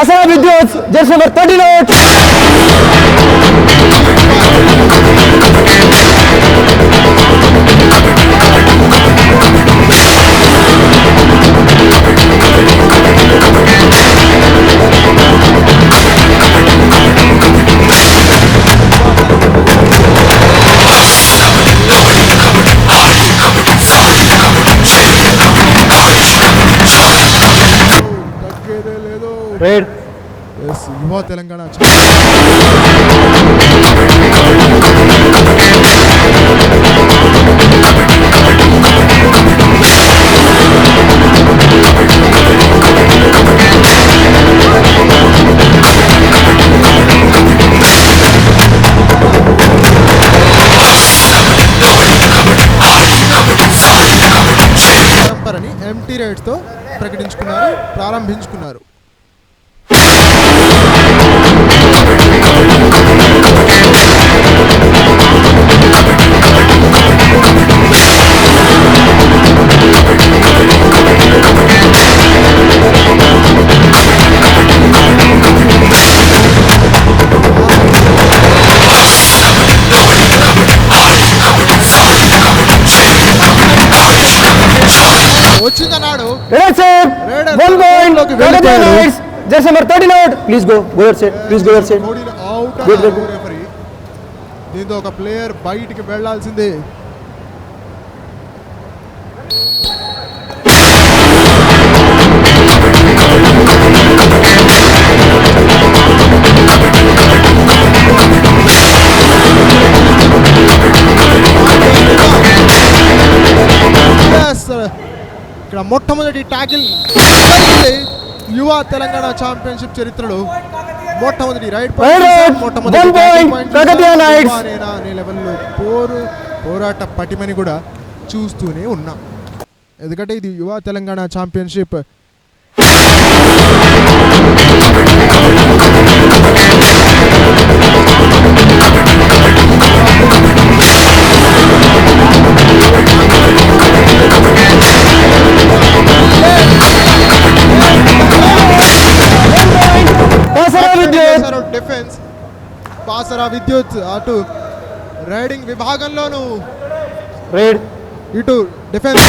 Basara Vidyut, jersey number 39. Red. Yes, Yuva Telangana. Empty rides తో ప్రకటించుకున్నారు, ప్రారంభించుకున్నారు. వచ్చిందన్నాడు. One point. Jersey number 39. Please go your side. Please go your side. దీంతో ఒక player బయటికి వెళ్లాల్సిందే. ఇక్కడ మొట్టమొదటి tackle యువ తెలంగాణ ఛాంపియన్షిప్ చరిత్రలో మొట్టమొదటి రైడ్ లెవెల్లో పోరాట పటిమని కూడా చూస్తూనే ఉన్నాం. ఎందుకంటే ఇది యువ తెలంగాణ ఛాంపియన్షిప్ డిఫెన్స్. బాసరా విద్యుత్ అటు రైడింగ్ విభాగంలోనూ రైడ్, ఇటు డిఫెన్స్.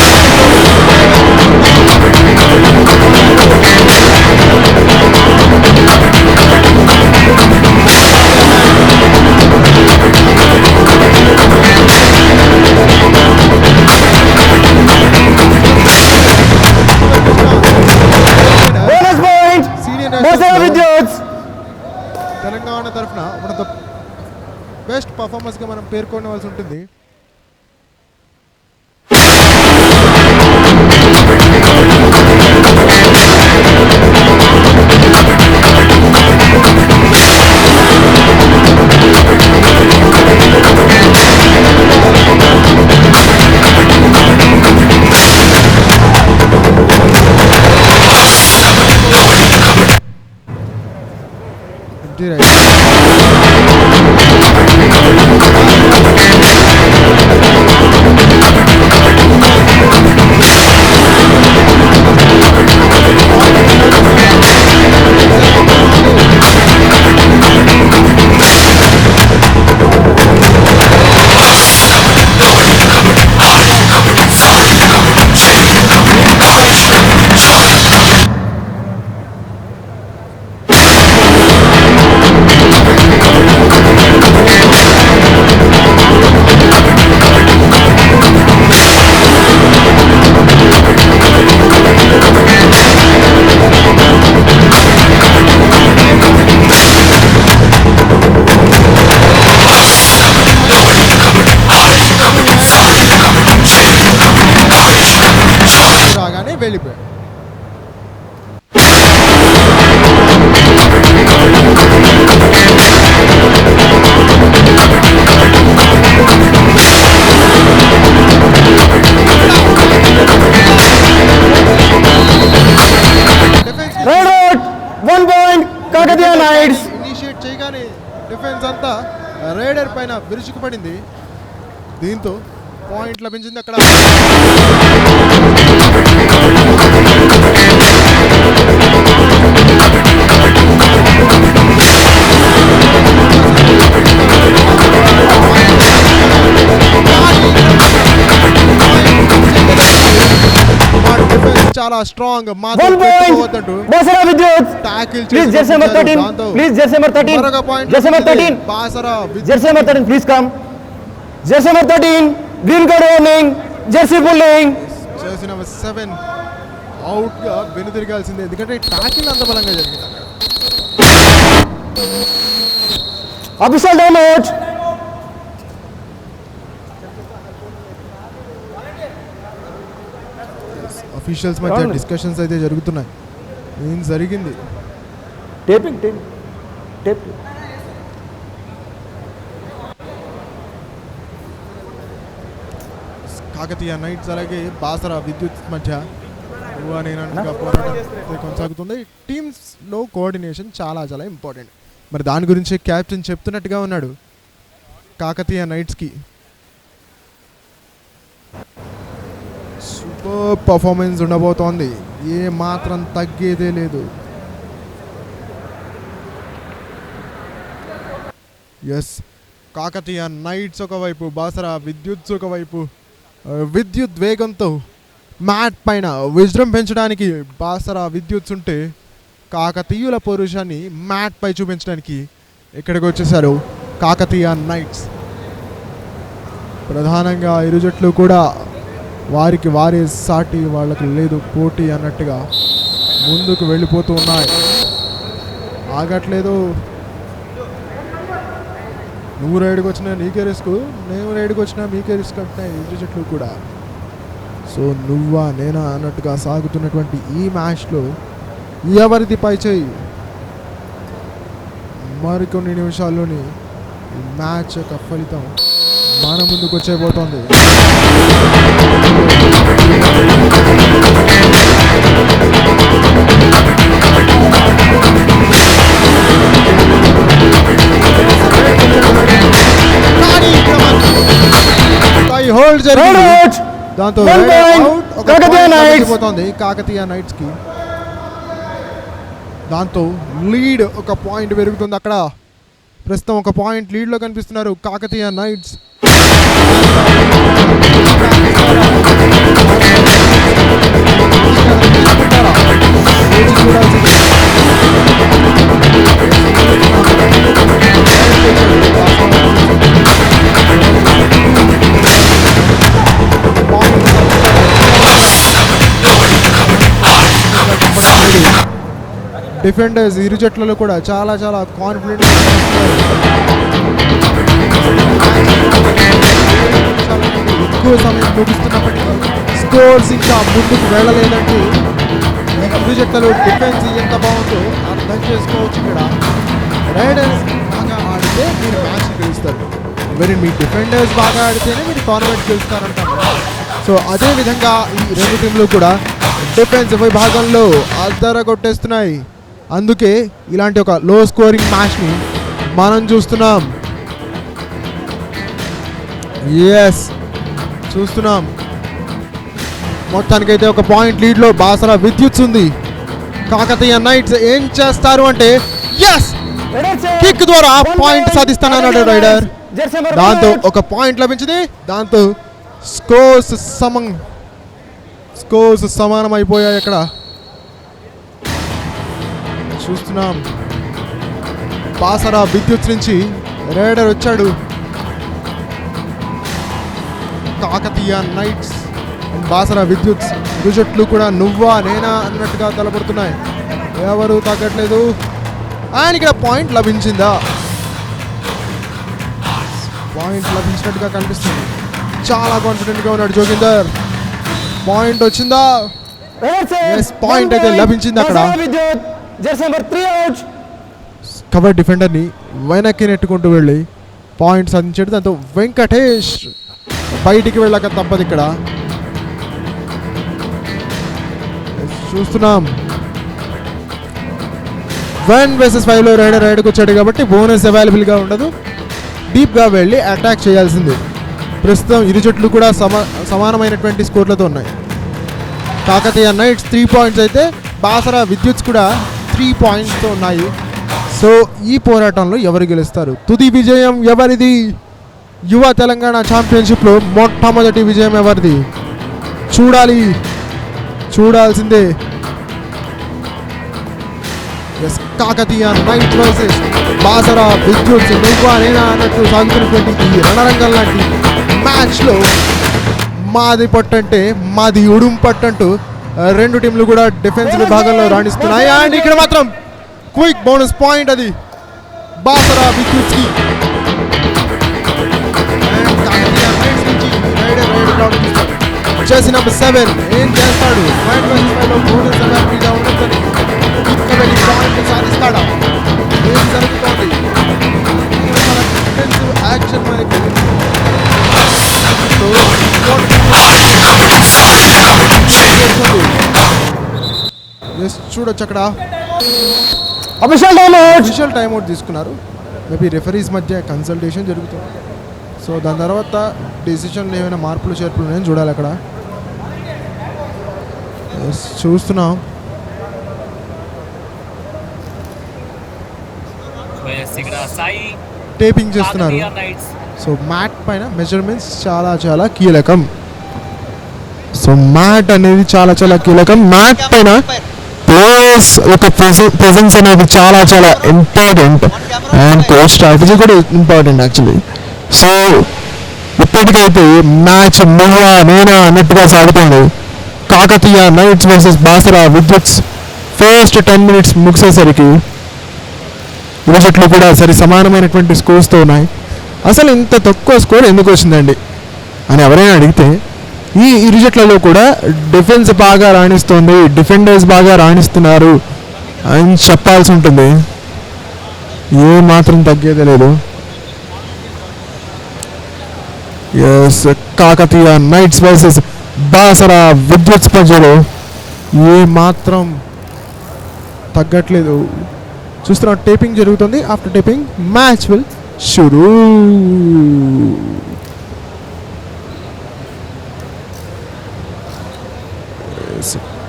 తెలంగాణ తరఫున వన్ ఆఫ్ ద బెస్ట్ పర్ఫార్మెన్స్గా మనం పేర్కొనవలసి ఉంటుంది. వెళ్ళిపోయాడు. ఇనిషియేట్ చేయగానే డిఫెన్స్ అంతా రైడర్ పైన విరుచుకుపడింది. దీంతో పాయింట్ లభించింది. అక్కడ చాలా strong 1 point. Basara Vidyut. Tackle Please jersey number 13. Please jersey number 13. మరొక point Jersey number 13. Basara Jersey number 13, please come. Jersey number 13. Green card warning. Jersey pulling. Jersey number 7 out గా వెనుదిరగాల్సిందే, ఎందుకంటే tackle అంత బలంగా జరిగింది అక్కడ. Official time out. అఫీషియల్స్ మధ్య discussions అయితే జరుగుతున్నాయి. ఏం జరిగింది? Tape. కాకతీయ నైట్స్ అలాగే బాసరా విద్యుత్ మధ్య నేనంటగా పోరాటం అయితే కొనసాగుతుంది. టీమ్స్లో కోఆర్డినేషన్ చాలా చాలా ఇంపార్టెంట్. మరి దాని గురించి కెప్టెన్ చెప్తున్నట్టుగా ఉన్నాడు కాకతీయ నైట్స్కి. సూపర్ పర్ఫార్మెన్స్ ఉండబోతోంది, ఏ మాత్రం తగ్గేదే లేదు. ఎస్, కాకతీయ నైట్స్ ఒకవైపు, బాసరా విద్యుత్ ఒకవైపు. విద్యుత్ వేగంతో మ్యాట్ పైన విజృంభించడానికి బాసరా విద్యుత్ ఉంటే, కాకతీయుల పౌరుషాన్ని మ్యాట్ పై చూపించడానికి ఇక్కడికి వచ్చేసారు కాకతీయ నైట్స్. ప్రధానంగా ఇరు జట్లు కూడా వారికి వారే సాటి వాళ్ళకు లేదు పోటీ అన్నట్టుగా ముందుకు వెళ్ళిపోతూ ఉన్నాయి. ఆగట్లేదు. నువ్వు రైడ్కి వచ్చినా నీకే రిస్క్, నేను రైడ్కి వచ్చినా మీకే రిస్క్ అంటున్నాయి ఇరు జట్లు కూడా. సో నువ్వా నేనా అన్నట్టుగా సాగుతున్నటువంటి ఈ మ్యాచ్లో ఎవరిది పై చేయి? మరికొన్ని నిమిషాల్లోని ఈ మ్యాచ్ యొక్క ఫలితం మన ముందుకు వచ్చేపోతుంది. హోల్డ్ జరిగింది, దాంతో కాకతీయ నైట్స్ కి. దాంతో లీడ్ ఒక పాయింట్ పెరుగుతుంది. అక్కడ ప్రస్తుతం ఒక పాయింట్ లీడ్లో కనిపిస్తున్నారు కాకతీయ నైట్స్. డిఫెండర్స్ ఇరు జట్లలో కూడా చాలా చాలా కాన్ఫిడెంట్ ఎక్కువ సమయం ముగిస్తున్నప్పటికీ స్కోర్స్ ఇంకా ముందుకు వెళ్ళలేదంటే ఇరు జట్లలో డిఫెన్స్ ఎంత బాగుందో అర్థం చేసుకోవచ్చు. ఇక్కడ రైడర్స్ బాగా ఆడితే మీరు మ్యాచ్ గెలుస్తారు, మరి మీ డిఫెండర్స్ బాగా ఆడితేనే మీరు టోర్నమెంట్ గెలుస్తారంటారు. సో అదేవిధంగా ఈ రెండు టీంలు కూడా డిఫెన్స్ విభాగంలో అద్దర కొట్టేస్తున్నాయి. అందుకే ఇలాంటి ఒక లో స్కోరింగ్ మ్యాచ్ని మనం చూస్తున్నాం. ఎస్, చూస్తున్నాం. మొత్తానికైతే ఒక పాయింట్ లీడ్లో బాసరా విద్యుత్ ఉంది. కాకతీయ నైట్స్ ఏం చేస్తారు అంటే ఎస్ కిక్ ద్వారా పాయింట్ సాధిస్తానన్నాడు రైడర్. దాంతో ఒక పాయింట్ లభించింది. దాంతో స్కోర్స్ సమానం అయిపోయాయి. అక్కడ చూస్తున్నాం బాసరా విద్యుత్ నుంచి రైడర్ వచ్చాడు. కాకతీయ నైట్స్ అండ్ బాసరా విద్యుత్ జట్లు కూడా నువ్వా నేనా అన్నట్టుగా తలపడుతున్నాయి. ఎవరు తగ్గట్లేదు. అండ్ ఇక్కడ పాయింట్ లభించిందా? పాయింట్ లభించినట్టుగా కనిపిస్తుంది. చాలా కాన్ఫిడెంట్గా ఉన్నాడు జోగిందర్. పాయింట్ వచ్చిందా? పాయింట్ అయితే లభించింది. అక్కడ కవర్ డిఫెండర్ని వెనక్కి నెట్టుకుంటూ వెళ్ళి పాయింట్ సాధించాడు. దాంతో వెంకటేష్ బయటికి వెళ్ళక తప్పదు. ఇక్కడ చూస్తున్నాం 1 vs 5లో రైడ్కి వచ్చాడు కాబట్టి బోనస్ అవైలబుల్గా ఉండదు. డీప్గా వెళ్ళి అటాక్ చేయాల్సిందే. ప్రస్తుతం ఇరు జట్లు కూడా సమానమైనటువంటి స్కోర్లతో ఉన్నాయి. కాకతీయ నైట్స్ 3 పాయింట్స్ అయితే బాసరా విద్యుత్స్ కూడా 3 పాయింట్స్తో ఉన్నాయి. సో ఈ పోరాటంలో ఎవరు గెలుస్తారు? తుది విజయం ఎవరిది? యువ తెలంగాణ ఛాంపియన్షిప్లో మొట్టమొదటి విజయం ఎవరిది? చూడాల్సిందే. కాకతీయ నైట్స్ వర్సెస్ బాసరా విద్యుత్ నువ్వా నేనా అన్నట్టు సాగుతున్నటువంటి ఈ రణరంగం లాంటి మ్యాచ్లో మాది పట్టంటే మాది ఉడుం పట్టంటూ రెండు టీంలు కూడా డిఫెన్స్ విభాగంలో రాణిస్తున్నాయి. అండ్ ఇక్కడ మాత్రం క్విక్ బోనస్ పాయింట్ అది బాసరా విద్యుత్కి. చేసి నెంబర్ 7 ఏం చేస్తాడు? సాధిస్తాడా? ఏం జరుగుతోంది? యాక్షన్ చూడొచ్చు అక్కడ అఫీషియల్ టైం అవుట్ తీసుకున్నారు. మేబీ రెఫరీస్ మధ్య కన్సల్టేషన్ జరుగుతుంది. సో దాని తర్వాత డెసిషన్లో ఏమైనా మార్పులు చేర్పులు ఉన్నాయని చూడాలి అక్కడ. చూస్తున్నాం టేపింగ్ చేస్తున్నారు. సో మ్యాట్ పైన మెజర్మెంట్స్ చాలా చాలా కీలకం. సో మ్యాట్ అనేది చాలా చాలా కీలకం. మ్యాట్ పైన ప్లేయర్స్ ఒక ప్రెజెన్స్ అనేది చాలా చాలా ఇంపార్టెంట్. అండ్ కోచ్ స్ట్రాటజీ కూడా ఇంపార్టెంట్ యాక్చువల్లీ. సో ఇప్పటికైతే మ్యాచ్ నువ్వా నేనా అన్నట్టుగా సాగుతుంది. Kakatiya knights versus Basara Vidyuts first 10 minutes ముగిసేసరికి ఇరు జట్లు కూడా సరి సమానమైనటువంటి స్కోర్స్తో ఉన్నాయి. అసలు ఇంత తక్కువ స్కోర్ ఎందుకు వచ్చిందండి అని ఎవరైనా అడిగితే ఈ ఇరు జట్లలో కూడా డిఫెన్స్ బాగా రాణిస్తుంది, డిఫెండర్స్ బాగా రాణిస్తున్నారు అని చెప్పాల్సి ఉంటుంది. ఏ మాత్రం తగ్గేదే లేదు. కాకతీయ నైట్స్ వర్సెస్ బాసరా విద్యుత్ మధ్యలో ఏ మాత్రం తగ్గట్లేదు. చూస్తున్నాం టేపింగ్ జరుగుతుంది. ఆఫ్టర్ టేపింగ్ మ్యాచ్ విల్ షురూ.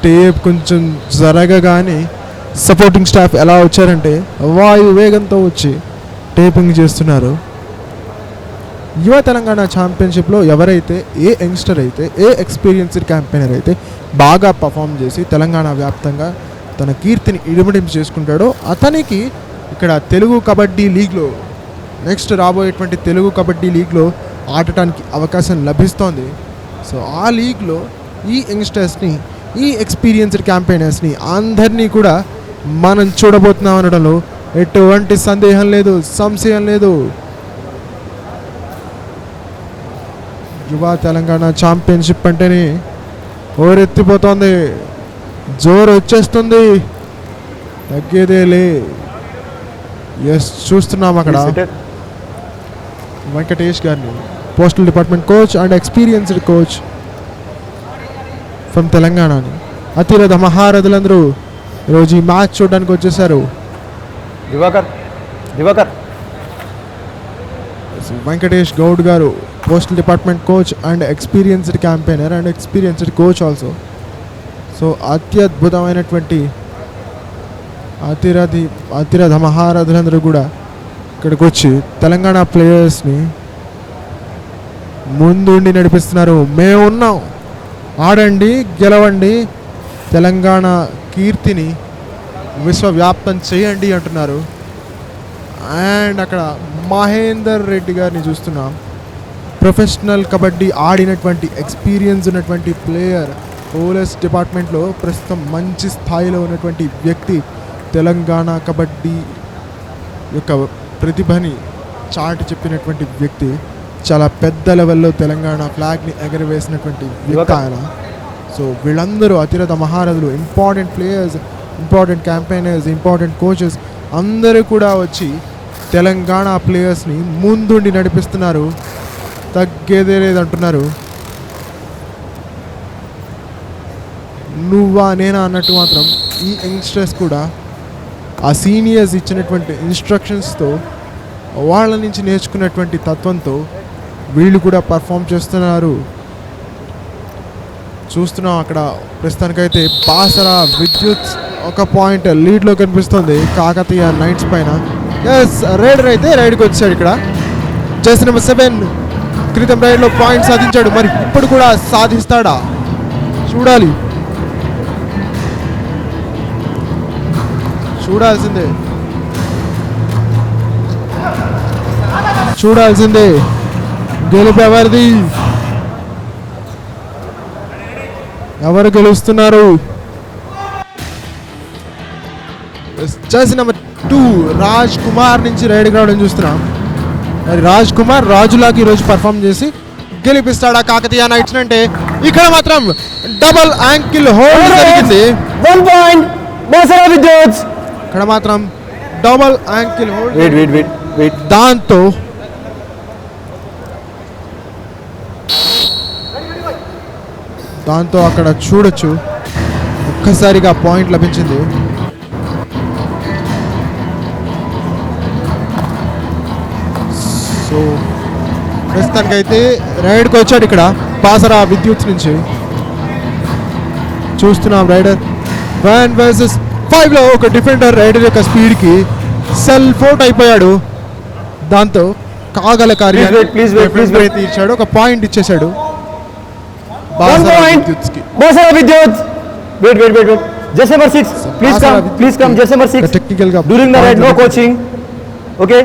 టేప్ కొంచెం జరగగానే సపోర్టింగ్ స్టాఫ్ ఎలా వచ్చారంటే వాయు వేగంతో వచ్చి టేపింగ్ చేస్తున్నారు. యువ తెలంగాణ ఛాంపియన్షిప్లో ఎవరైతే ఏ యంగ్స్టర్ అయితే ఏ ఎక్స్పీరియన్స్డ్ క్యాంపెయినర్ అయితే బాగా పర్ఫామ్ చేసి తెలంగాణ వ్యాప్తంగా తన కీర్తిని ఇనుమడింపు చేసుకుంటాడో అతనికి ఇక్కడ తెలుగు కబడ్డీ లీగ్లో నెక్స్ట్ రాబోయేటువంటి తెలుగు కబడ్డీ లీగ్లో ఆడటానికి అవకాశం లభిస్తోంది. సో ఆ లీగ్లో ఈ యంగ్స్టర్స్ని ఈ ఎక్స్పీరియన్స్డ్ క్యాంపెయినర్స్ని అందరినీ కూడా మనం చూడబోతున్నాం అనడంలో ఎటువంటి సందేహం లేదు, సంశయం లేదు. యువ తెలంగాణ ఛాంపియన్షిప్ అంటేనే ఓరెత్తిపోతుంది, జోరు వచ్చేస్తుంది, తగ్గేదేలే. ఎస్ చూస్తున్నాం అక్కడ వెంకటేష్ గారిని, postal department coach and experienced coach from తెలంగాణని. అతిరథ మహారథులందరూ ఈరోజు ఈ మ్యాచ్ చూడడానికి వచ్చేసారు. వెంకటేష్ గౌడ్ గారు postal department coach and experienced campaigner and experienced coach also. So అత్యద్భుతమైనటువంటి అతిరథ మహారథులందరూ కూడా ఇక్కడికి వచ్చి తెలంగాణ ప్లేయర్స్ని ముందుండి నడిపిస్తున్నారు. మేము ఉన్నాం, ఆడండి, గెలవండి, తెలంగాణ కీర్తిని విశ్వవ్యాప్తం చేయండి అంటున్నారు. అండ్ అక్కడ మహేందర్ రెడ్డి గారిని చూస్తున్నాం. ప్రొఫెషనల్ కబడ్డీ ఆడినటువంటి ఎక్స్పీరియన్స్ ఉన్నటువంటి ప్లేయర్, పోలీస్ డిపార్ట్మెంట్లో ప్రస్తుతం మంచి స్థాయిలో ఉన్నటువంటి వ్యక్తి, తెలంగాణ కబడ్డీ యొక్క ప్రతిభని చాటి చెప్పినటువంటి వ్యక్తి, చాలా పెద్ద లెవెల్లో తెలంగాణ ఫ్లాగ్ని ఎగరవేసినటువంటి వ్యక్తి ఆయన. సో వీళ్ళందరూ అతిరథ మహారథులు, important players, important campaigners, important coaches అందరూ కూడా వచ్చి తెలంగాణ ప్లేయర్స్ని ముందుండి నడిపిస్తున్నారు. తగ్గేదే లేదంటున్నారు. నువ్వా నేనా అన్నట్టు మాత్రం ఈ యంగ్స్టర్స్ కూడా ఆ సీనియర్స్ ఇచ్చినటువంటి ఇన్స్ట్రక్షన్స్తో, వాళ్ళ నుంచి నేర్చుకున్నటువంటి తత్వంతో వీళ్ళు కూడా పర్ఫామ్ చేస్తున్నారు. చూస్తున్నాం అక్కడ ప్రస్తుతానికైతే బాసరా విద్యుత్ ఒక పాయింట్ లీడ్లో కనిపిస్తుంది కాకతీయ నైట్స్ పైన. ఎస్, రైడర్ అయితే రైడ్కి వచ్చాడు. ఇక్కడ జెర్సీ నెంబర్ 7 క్రితం రైడ్లో పాయింట్ సాధించాడు. మరి ఇప్పుడు కూడా సాధిస్తాడా చూడాలి. చూడాల్సిందే గెలుపు ఎవరిది, ఎవరు గెలుస్తున్నారు? జెర్సీ నెంబర్ 2 రాజ్ కుమార్ నుంచి రైడ్కి రావడం చూస్తున్నాం. మరి రాజ్ కుమార్ రాజులాగా ఈరోజు పర్ఫామ్ చేసి గెలిపిస్తాడా కాకతీయ నైట్స్ అంటే? ఇక్కడ మాత్రం డబుల్ యాంకిల్ హోల్డ్ జరిగింది. 1 point బాసరా విద్యుత్. ఇక్కడ మాత్రం డబుల్ యాంకిల్ హోల్డ్. దాంతో అక్కడ చూడొచ్చు ఒక్కసారిగా పాయింట్ లభించింది. సో ప్రస్తుతానికైతే రైడ్కి వచ్చాడు ఇక్కడ బాసరా విద్యుత్ నుంచి. చూస్తున్నాం రైడర్ 1 vs 5లో ఒక డిఫెండర్ రైడర్ యొక్క స్పీడ్కి సెల్ఫ్ అవుట్ అయిపోయాడు. దాంతో కాగల కార్యాన్ని తీర్చాడు, ఒక పాయింట్ ఇచ్చేశాడు Basara Vidyut. Wait jersey number 6 please come jersey number 6 technical గా during the raid, no coaching. Okay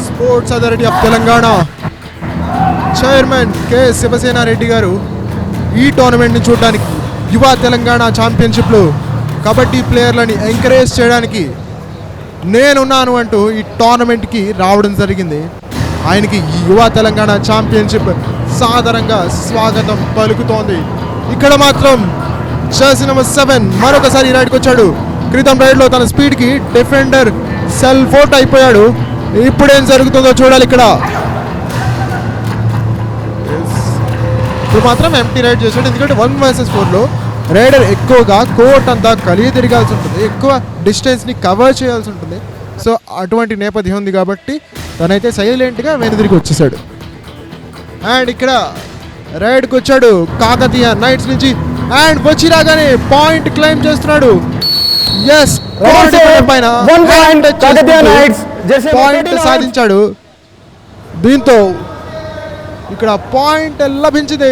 sports authority of Telangana chairman K Shivasena Reddy garu ఈ టోర్నమెంట్ని చూడడానికి, యువ తెలంగాణ ఛాంపియన్షిప్లో కబడ్డీ ప్లేయర్లని ఎంకరేజ్ చేయడానికి నేనున్నాను అంటూ ఈ టోర్నమెంట్కి రావడం జరిగింది. ఆయనకి ఈ యువ తెలంగాణ ఛాంపియన్షిప్ సాదరంగా స్వాగతం పలుకుతోంది. ఇక్కడ మాత్రం జెర్సీ నెంబర్ 7 మరొకసారి రైడ్కి వచ్చాడు. క్రితం రైడ్లో తన స్పీడ్కి డిఫెండర్ సెల్ఫ్ అవుట్ అయిపోయాడు. ఇప్పుడేం జరుగుతుందో చూడాలి. ఇక్కడ ఇప్పుడు మాత్రం ఎంటీ రైడ్ చేశాడు, ఎందుకంటే 1 vs 4లో రైడర్ ఎక్కువగా కోర్ట్ అంతా కలిగి తిరగాల్సి ఉంటుంది, ఎక్కువ డిస్టెన్స్ని కవర్ చేయాల్సి ఉంటుంది. సో అటువంటి నేపథ్యం ఉంది కాబట్టి తనైతే సైలెంట్గా వెనుదిరిగి వచ్చేసాడు. అండ్ ఇక్కడ రైడ్కి వచ్చాడు కాకతీయ నైట్స్ నుంచి. అండ్ వచ్చి రాగానే పాయింట్ క్లైమ్ చేస్తున్నాడు. ఎస్, పైన పాయింట్ సాధించాడు. దీంతో ఇక్కడ పాయింట్ లభించింది.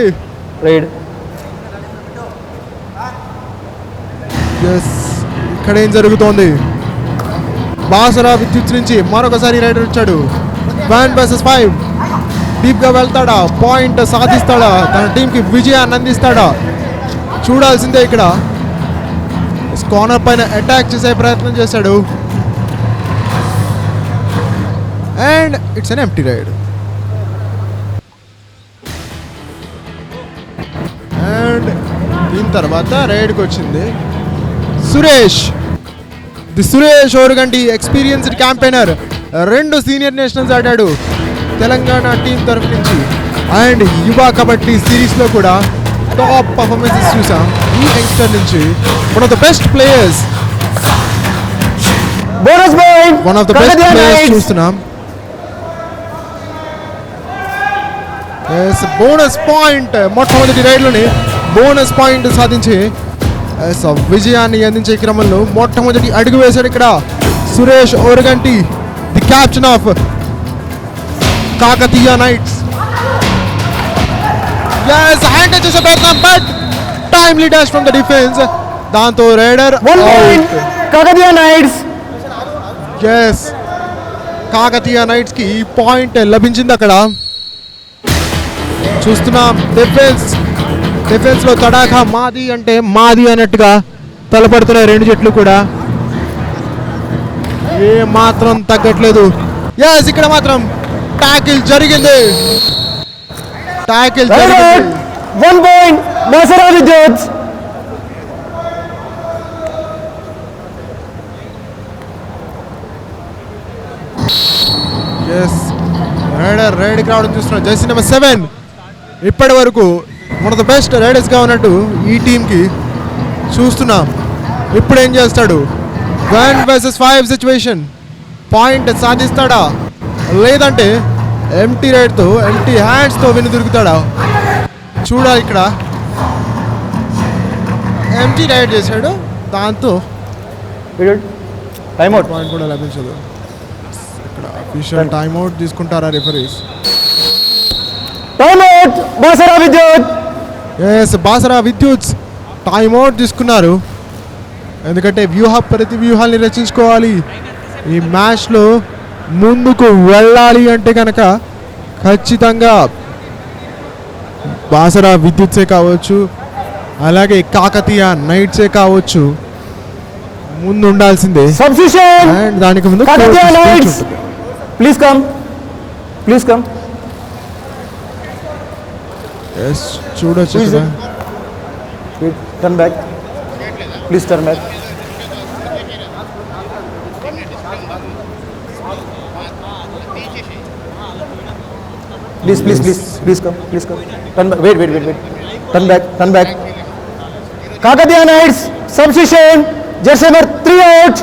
ఇక్కడ ఏం జరుగుతోంది? బాసరా విద్యుత్ నుంచి మరొకసారి రైడర్ వచ్చాడు. 1 vs 5 డీప్ గా వెళ్తాడా, పాయింట్ సాధిస్తాడా, తన టీంకి విజయాన్ని అందిస్తాడా చూడాల్సిందే. ఇక్కడ కార్నర్ పైన అటాక్ చేసే ప్రయత్నం చేశాడు. And it's an empty raid. అండ్ దీని తర్వాత రైడ్కి వచ్చింది Suresh. Suresh Oruganti experienced campaigner, 2 senior nationals ఆడాడు తెలంగాణ టీం తరఫు నుంచి. అండ్ యువ కబడ్డీ సిరీస్లో కూడా టాప్ పర్ఫార్మెన్సెస్ చూసాం ఈ యంగ్స్టర్ నుంచి. One of the best players చూస్తున్నాం. బోనస్ పాయింట్, మొట్టమొదటి రైడ్లోనే బోనస్ పాయింట్ సాధించి విజయాన్ని అందించే క్రమంలో మొట్టమొదటి అడుగు వేశాడు ఇక్కడ Suresh Oruganti, the captain of Kakatiya knights. Hand చేసే ప్రయత్నం, but timely dash from the defence. దాంతో raider Kakatiya knights. Kakatiya knights కి పాయింట్ లభించింది. అక్కడ చూస్తున్నాం డిఫెన్స్ లో తడాఖా మాది అంటే మాది అన్నట్టుగా తలపడుతున్నాయి 2 జట్లు కూడా, ఏ మాత్రం తగ్గట్లేదు. ఇక్కడ మాత్రం టాకిల్ జరిగింది. 1 point బాసరా విద్యుత్. రైడ్కి రావడం చూస్తున్నాం. జెర్సీ నెంబర్ 7 ఇప్పటి వరకు వన్ ఆఫ్ ద బెస్ట్ రైడర్స్గా ఉన్నట్టు ఈ టీంకి చూస్తున్నాం. ఇప్పుడు ఏం చేస్తాడు? 1 vs 5 సిచ్యువేషన్, పాయింట్ సాధిస్తాడా లేదంటే ఎంటీ రైడ్తో ఎంటీ హ్యాండ్స్తో వెనుదిరుగుతాడా చూడాలి. ఇక్కడ ఎంటీ రైడ్ చేశాడు, దాంతో టైమ్ అవుట్. పాయింట్ కూడా లభించదు. ఇక్కడ అఫీషియల్ టైమ్ అవుట్ తీసుకుంటారా రెఫరీస్? టైమ్ అవుట్ బాసరా విద్యుత్. ఎస్, బాసరా విద్యుత్ టైమ్ అవుట్ తీసుకున్నారు. ఎందుకంటే ప్రతి వ్యూహాల్ని రచించుకోవాలి. ఈ మ్యాచ్లో ముందుకు వెళ్ళాలి అంటే కనుక ఖచ్చితంగా బాసరా విద్యుత్సే కావచ్చు, అలాగే కాకతీయ నైట్సే కావచ్చు, ముందు ఉండాల్సిందే. సబ్స్టిట్యూషన్ అండ్ దానికి ముందు Kakatiya knights please come. Yes, చూడొచ్చు Please. ఇక్కడ. Turn back please, turn back. Please come. Turn back. Wait. Turn back. Kakatiya Knights substitution. Jersey number 3 out.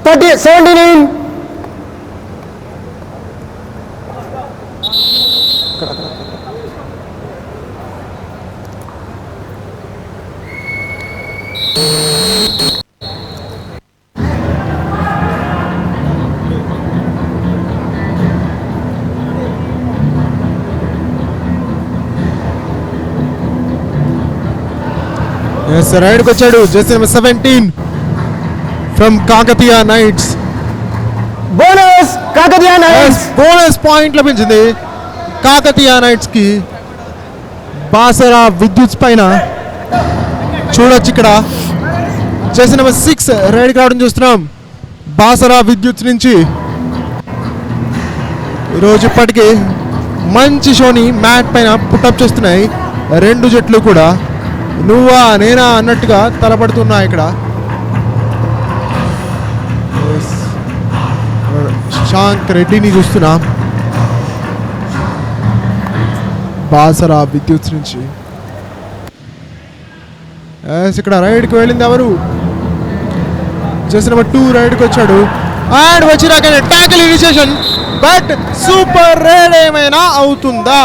17 in. Yes, రైడ్కి వచ్చాడు jersey number 17 from Kakatiya nights. Bonus Kakatiya Knights. Bonus point లభించింది Kakatiya knights కి. బాసరా విద్యుత్ పైన చూడొచ్చు ఇక్కడ jersey number 6 రైడ్కి రావడం చూస్తున్నాం బాసరా విద్యుత్ నుంచి. ఈరోజు ఇప్పటికీ మంచి షోని మ్యాట్ పైన పుట్టప్ చేస్తున్నాయి రెండు జట్లు కూడా. నువ్వా నేనా అన్నట్టుగా తలపడుతున్నాయి ఇక్కడ. శశాంక్ రెడ్డిని చూస్తున్నా బాసరా విద్యుత్ నుంచి. ఇక్కడ రైడ్కి వెళ్ళింది ఎవరు? జెర్సీ నెంబర్ 2 రైడ్కి వచ్చాడు అండ్ వచ్చినాక tackle initiation. But super ride ఏమైనా అవుతుందా?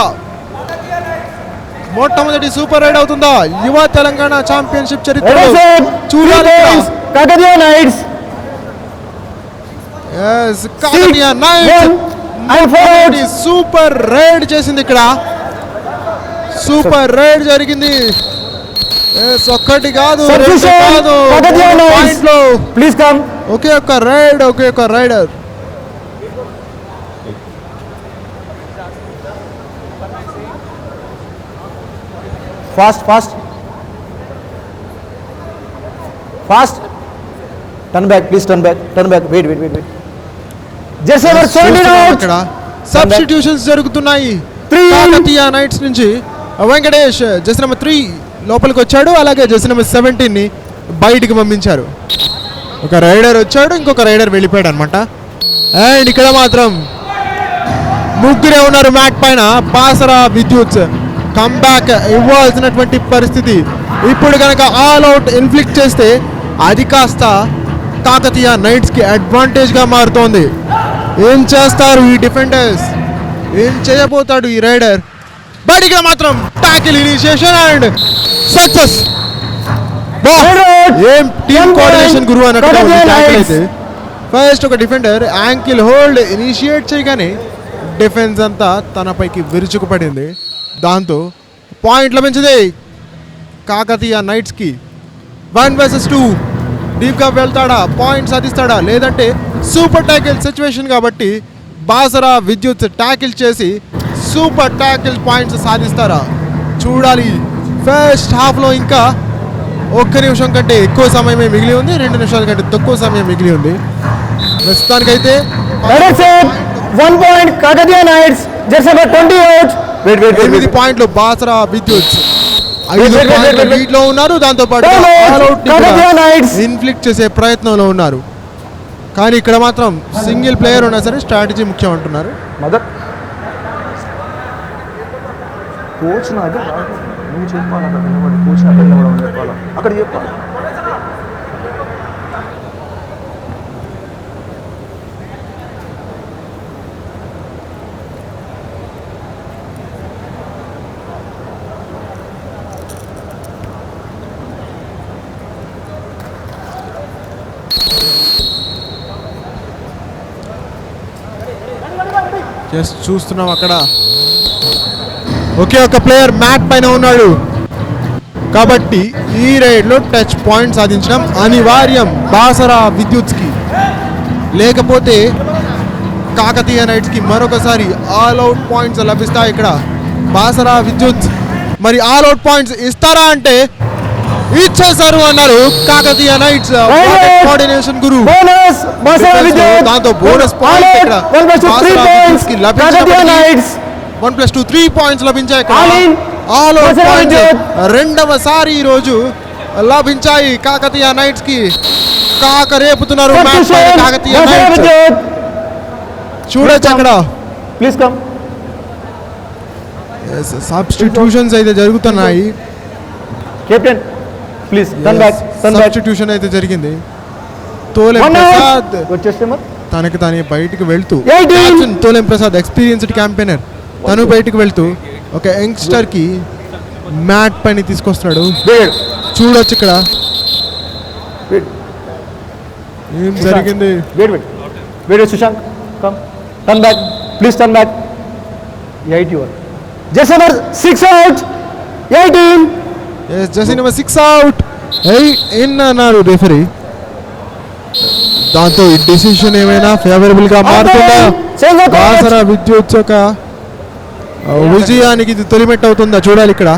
మొట్టమొదటి సూపర్ రైడ్ అవుతుందా యువ తెలంగాణ ఛాంపియన్షిప్ చరిత్రలో? చూడాలి. Kakatiya Knights. Kakatiya nights super ride చేసింది ఇక్కడ. సూపర్ రైడ్ జరిగింది. ఒక్కటి కాదు, ప్లీజ్ కమ్. ఒకే ఒక్క raider. Fast. Turn back, please. Turn back. Wait. Jersey number 17 out. ఇక్కడ సబ్స్టిట్యూషన్స్ జరుగుతున్నాయి 3 కాకతీయ నైట్స్ నుంచి. వెంకటేష్ జెర్సీ నెంబర్ 3 లోపలికి వచ్చాడు, అలాగే జెర్సీ నెంబర్ 17 ని బయటికి పంపించారు. ఒక రైడర్ వచ్చాడు, ఇంకొక రైడర్ వెళ్ళిపోయాడు అనమాట. అండ్ ఇక్కడ మాత్రం ముగ్గురే ఉన్నారు మ్యాట్ పైన. బాసరా విద్యుత్ కమ్బ్యాక్ ఇవ్వాల్సినటువంటి పరిస్థితి. ఇప్పుడు కనుక ఆల్ అవుట్ ఇన్ఫ్లిక్ట్ చేస్తే అది కాస్త కాకతీయ నైట్స్కి అడ్వాంటేజ్గా మారుతోంది. ఏం చేస్తారు ఈ డిఫెండర్స్? ఏం చేయబోతాడు ఈ రైడర్? బట్ ఇక్కడ మాత్రం టాకిల్ ఇనిషియేషన్ అండ్ సక్సెస్. ఏం టీమ్ కోఆర్డినేషన్ గురువు అన్నట్టు. ఫస్ట్ ఒక డిఫెండర్ యాంకిల్ హోల్డ్ ఇనిషియేట్ చేయగానే డిఫెన్స్ అంతా తనపైకి విరుచుకుపడింది. దాంతో పాయింట్ లభించింది కాకతీయ నైట్స్కి. 1 vs 2 డీప్గా వెళ్తాడా, పాయింట్ సాధిస్తాడా, లేదంటే సూపర్ ట్యాకిల్ సిచ్యువేషన్ కాబట్టి బాసరా విద్యుత్ ట్యాకిల్ చేసి సూపర్ ట్యాకిల్ పాయింట్స్ సాధిస్తారా? చూడాలి. ఫస్ట్ హాఫ్లో ఇంకా 1 నిమిషం కంటే ఎక్కువ సమయమే మిగిలి ఉంది, 2 నిమిషాల కంటే తక్కువ సమయం మిగిలి ఉంది. ప్రస్తుతానికైతే 1 point Kakatiya Knights. Jersey number 20 out. Wait. 8 పాయింట్లు బాసరా విద్యుత్. 5 పాయింట్ల లీడ్ లో ఉన్నారు. దాంతో పాటు ఇన్ఫ్లిక్ట్ చేసే ప్రయత్నంలో ఉన్నారు. కానీ ఇక్కడ మాత్రం సింగిల్ ప్లేయర్ ఉన్నా సరే స్ట్రాటజీ ముఖ్యం అంటున్నారు. మదర్ కోచ్ నా దగ్గర నువ్వు చెప్పాలి, అక్కడ నిలబడి కోచ్ అక్కడ నిలబడమని చెప్పాలా, అక్కడ చెప్పాలి. జస్ట్ చూస్తున్నాం అక్కడ ఒకే ఒక ప్లేయర్ మ్యాట్ పైన ఉన్నాడు కాబట్టి ఈ రైడ్లో టచ్ పాయింట్ సాధించడం అనివార్యం బాసరా విద్యుత్స్కి. లేకపోతే కాకతీయ నైట్స్కి మరొకసారి ఆల్ అవుట్ పాయింట్స్ లభిస్తాయి ఇక్కడ. బాసరా విద్యుత్ మరి ఆల్ అవుట్ పాయింట్స్ ఇస్తారా అంటే ఇచ్చేసారు అన్నారు కాకతీయ నైట్స్ కోఆర్డినేషన్ గురు. బోనస్ బాసరా విద్యుత్, దాంతో బోనస్ పాయింట్ ఇక్కడ 1+2 3 పాయింట్స్ లభించాయి ఇక్కడ. ఆల్ అవుట్ పాయింట్స్ రెండవసారి ఈ రోజు లభించాయి కాకతీయ నైట్స్ కి. కాకరేపుతున్నారు కాకతీయ నైట్స్. చూడొచ్చు అక్కడ ప్లీజ్ కమ్. సబ్స్టిట్యూషన్స్ అయితే జరుగుతున్నాయి. Captain please turn back. Substitution అయితే జరిగింది. తోలెం ప్రసాద్ వచ్చేస్తే మరి తనకి తానే బయటికి వెళ్తూ తోలెం ప్రసాద్ ఎక్స్పీరియన్స్డ్ క్యాంపెయినర్ తను బయటికి వెళ్తూ ఒక యంగ్స్టర్ కి మ్యాట్ పైన తీసుకొస్తున్నాడు. చూడొచ్చు ఇక్కడ ఏం జరిగింది. Wait Sushank come turn back please turn back. 81 jersey number 6 out 18. Jersey number 6 out 8 అన్నారు రెఫరీ. దాంతో ఈ డిసిషన్ ఏమైనా ఫేవరబుల్ గా మారుతుందా? బాసరా విద్యుత్ యొక్క విజయానికి ఇది తొలిమెట్టు అవుతుందా చూడాలి ఇక్కడ.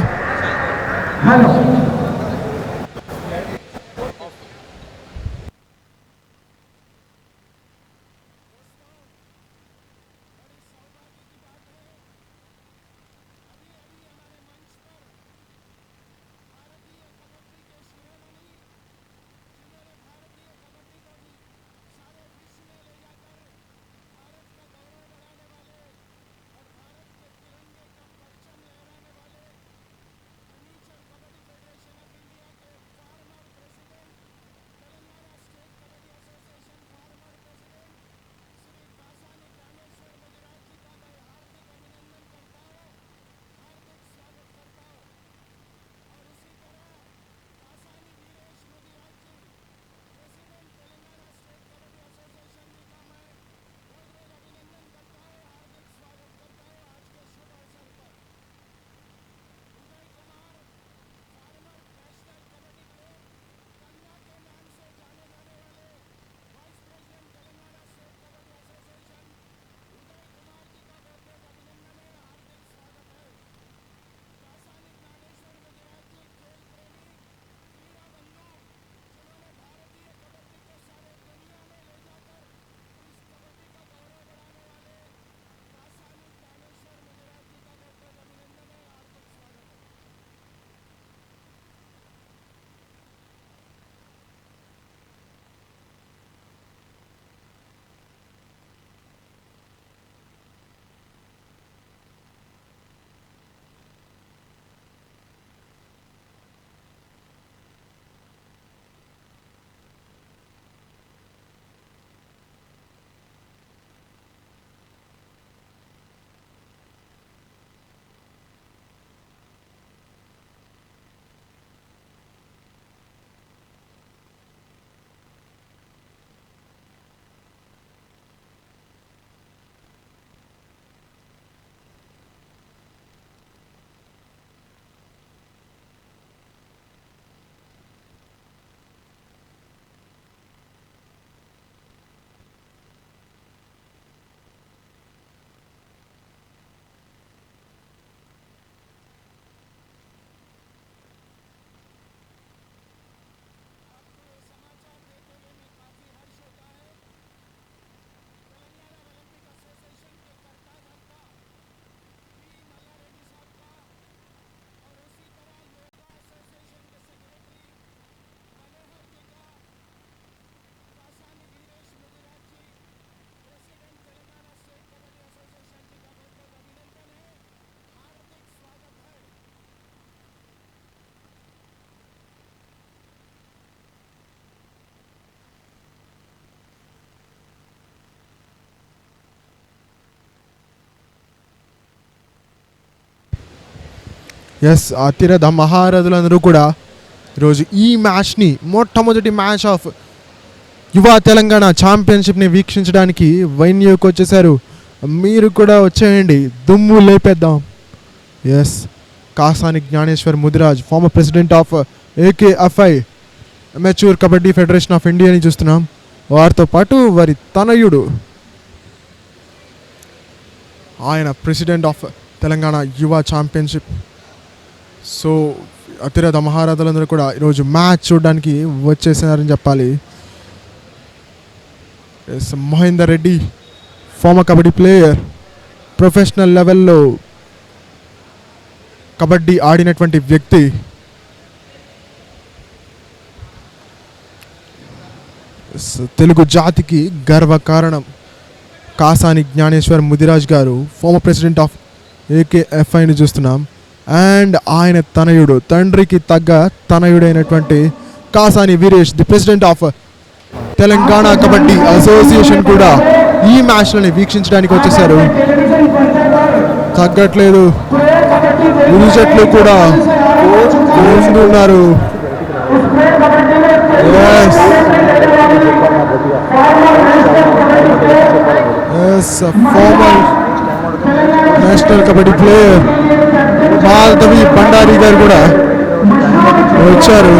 ఎస్ అతిరథ మహారథులందరూ కూడా ఈరోజు ఈ మ్యాచ్ని మొట్టమొదటి మ్యాచ్ ఆఫ్ యువ తెలంగాణ ఛాంపియన్షిప్ని వీక్షించడానికి వెన్యూకి వచ్చేసారు. మీరు కూడా వచ్చేయండి, దుమ్ము లేపేద్దాం. Yes, Kasani Gnaneshwar Mudiraj, former president of AKFI amateur kabaddi federation of ఇండియాని చూస్తున్నాం. వారితో పాటు వారి తనయుడు, ఆయన ప్రెసిడెంట్ ఆఫ్ తెలంగాణ యువ ఛాంపియన్షిప్. సో అతిరథ మహారథులందరూ కూడా ఈరోజు మ్యాచ్ చూడడానికి వచ్చేసినారని చెప్పాలి. Yes, Mahender Reddy, former kabaddi player, professional లెవెల్లో కబడ్డీ ఆడినటువంటి వ్యక్తి. తెలుగు జాతికి గర్వకారణం కాసాని జ్ఞానేశ్వర్ ముదిరాజ్ గారు, ఫార్మర్ ప్రెసిడెంట్ ఆఫ్ ఏకేఎఫ్ఐని చూస్తున్నాం. అండ్ ఆయన తనయుడు, తండ్రికి తగ్గ తనయుడైనటువంటి Kasani Veeresh, the president of Telangana kabaddi association కూడా ఈ మ్యాచ్లని వీక్షించడానికి వచ్చేసారు. తగ్గట్లేదు, ఇరు జట్లు కూడా ముందున్నారు. Former national kabaddi player Madhavi Bhandari garu కూడా వచ్చారు.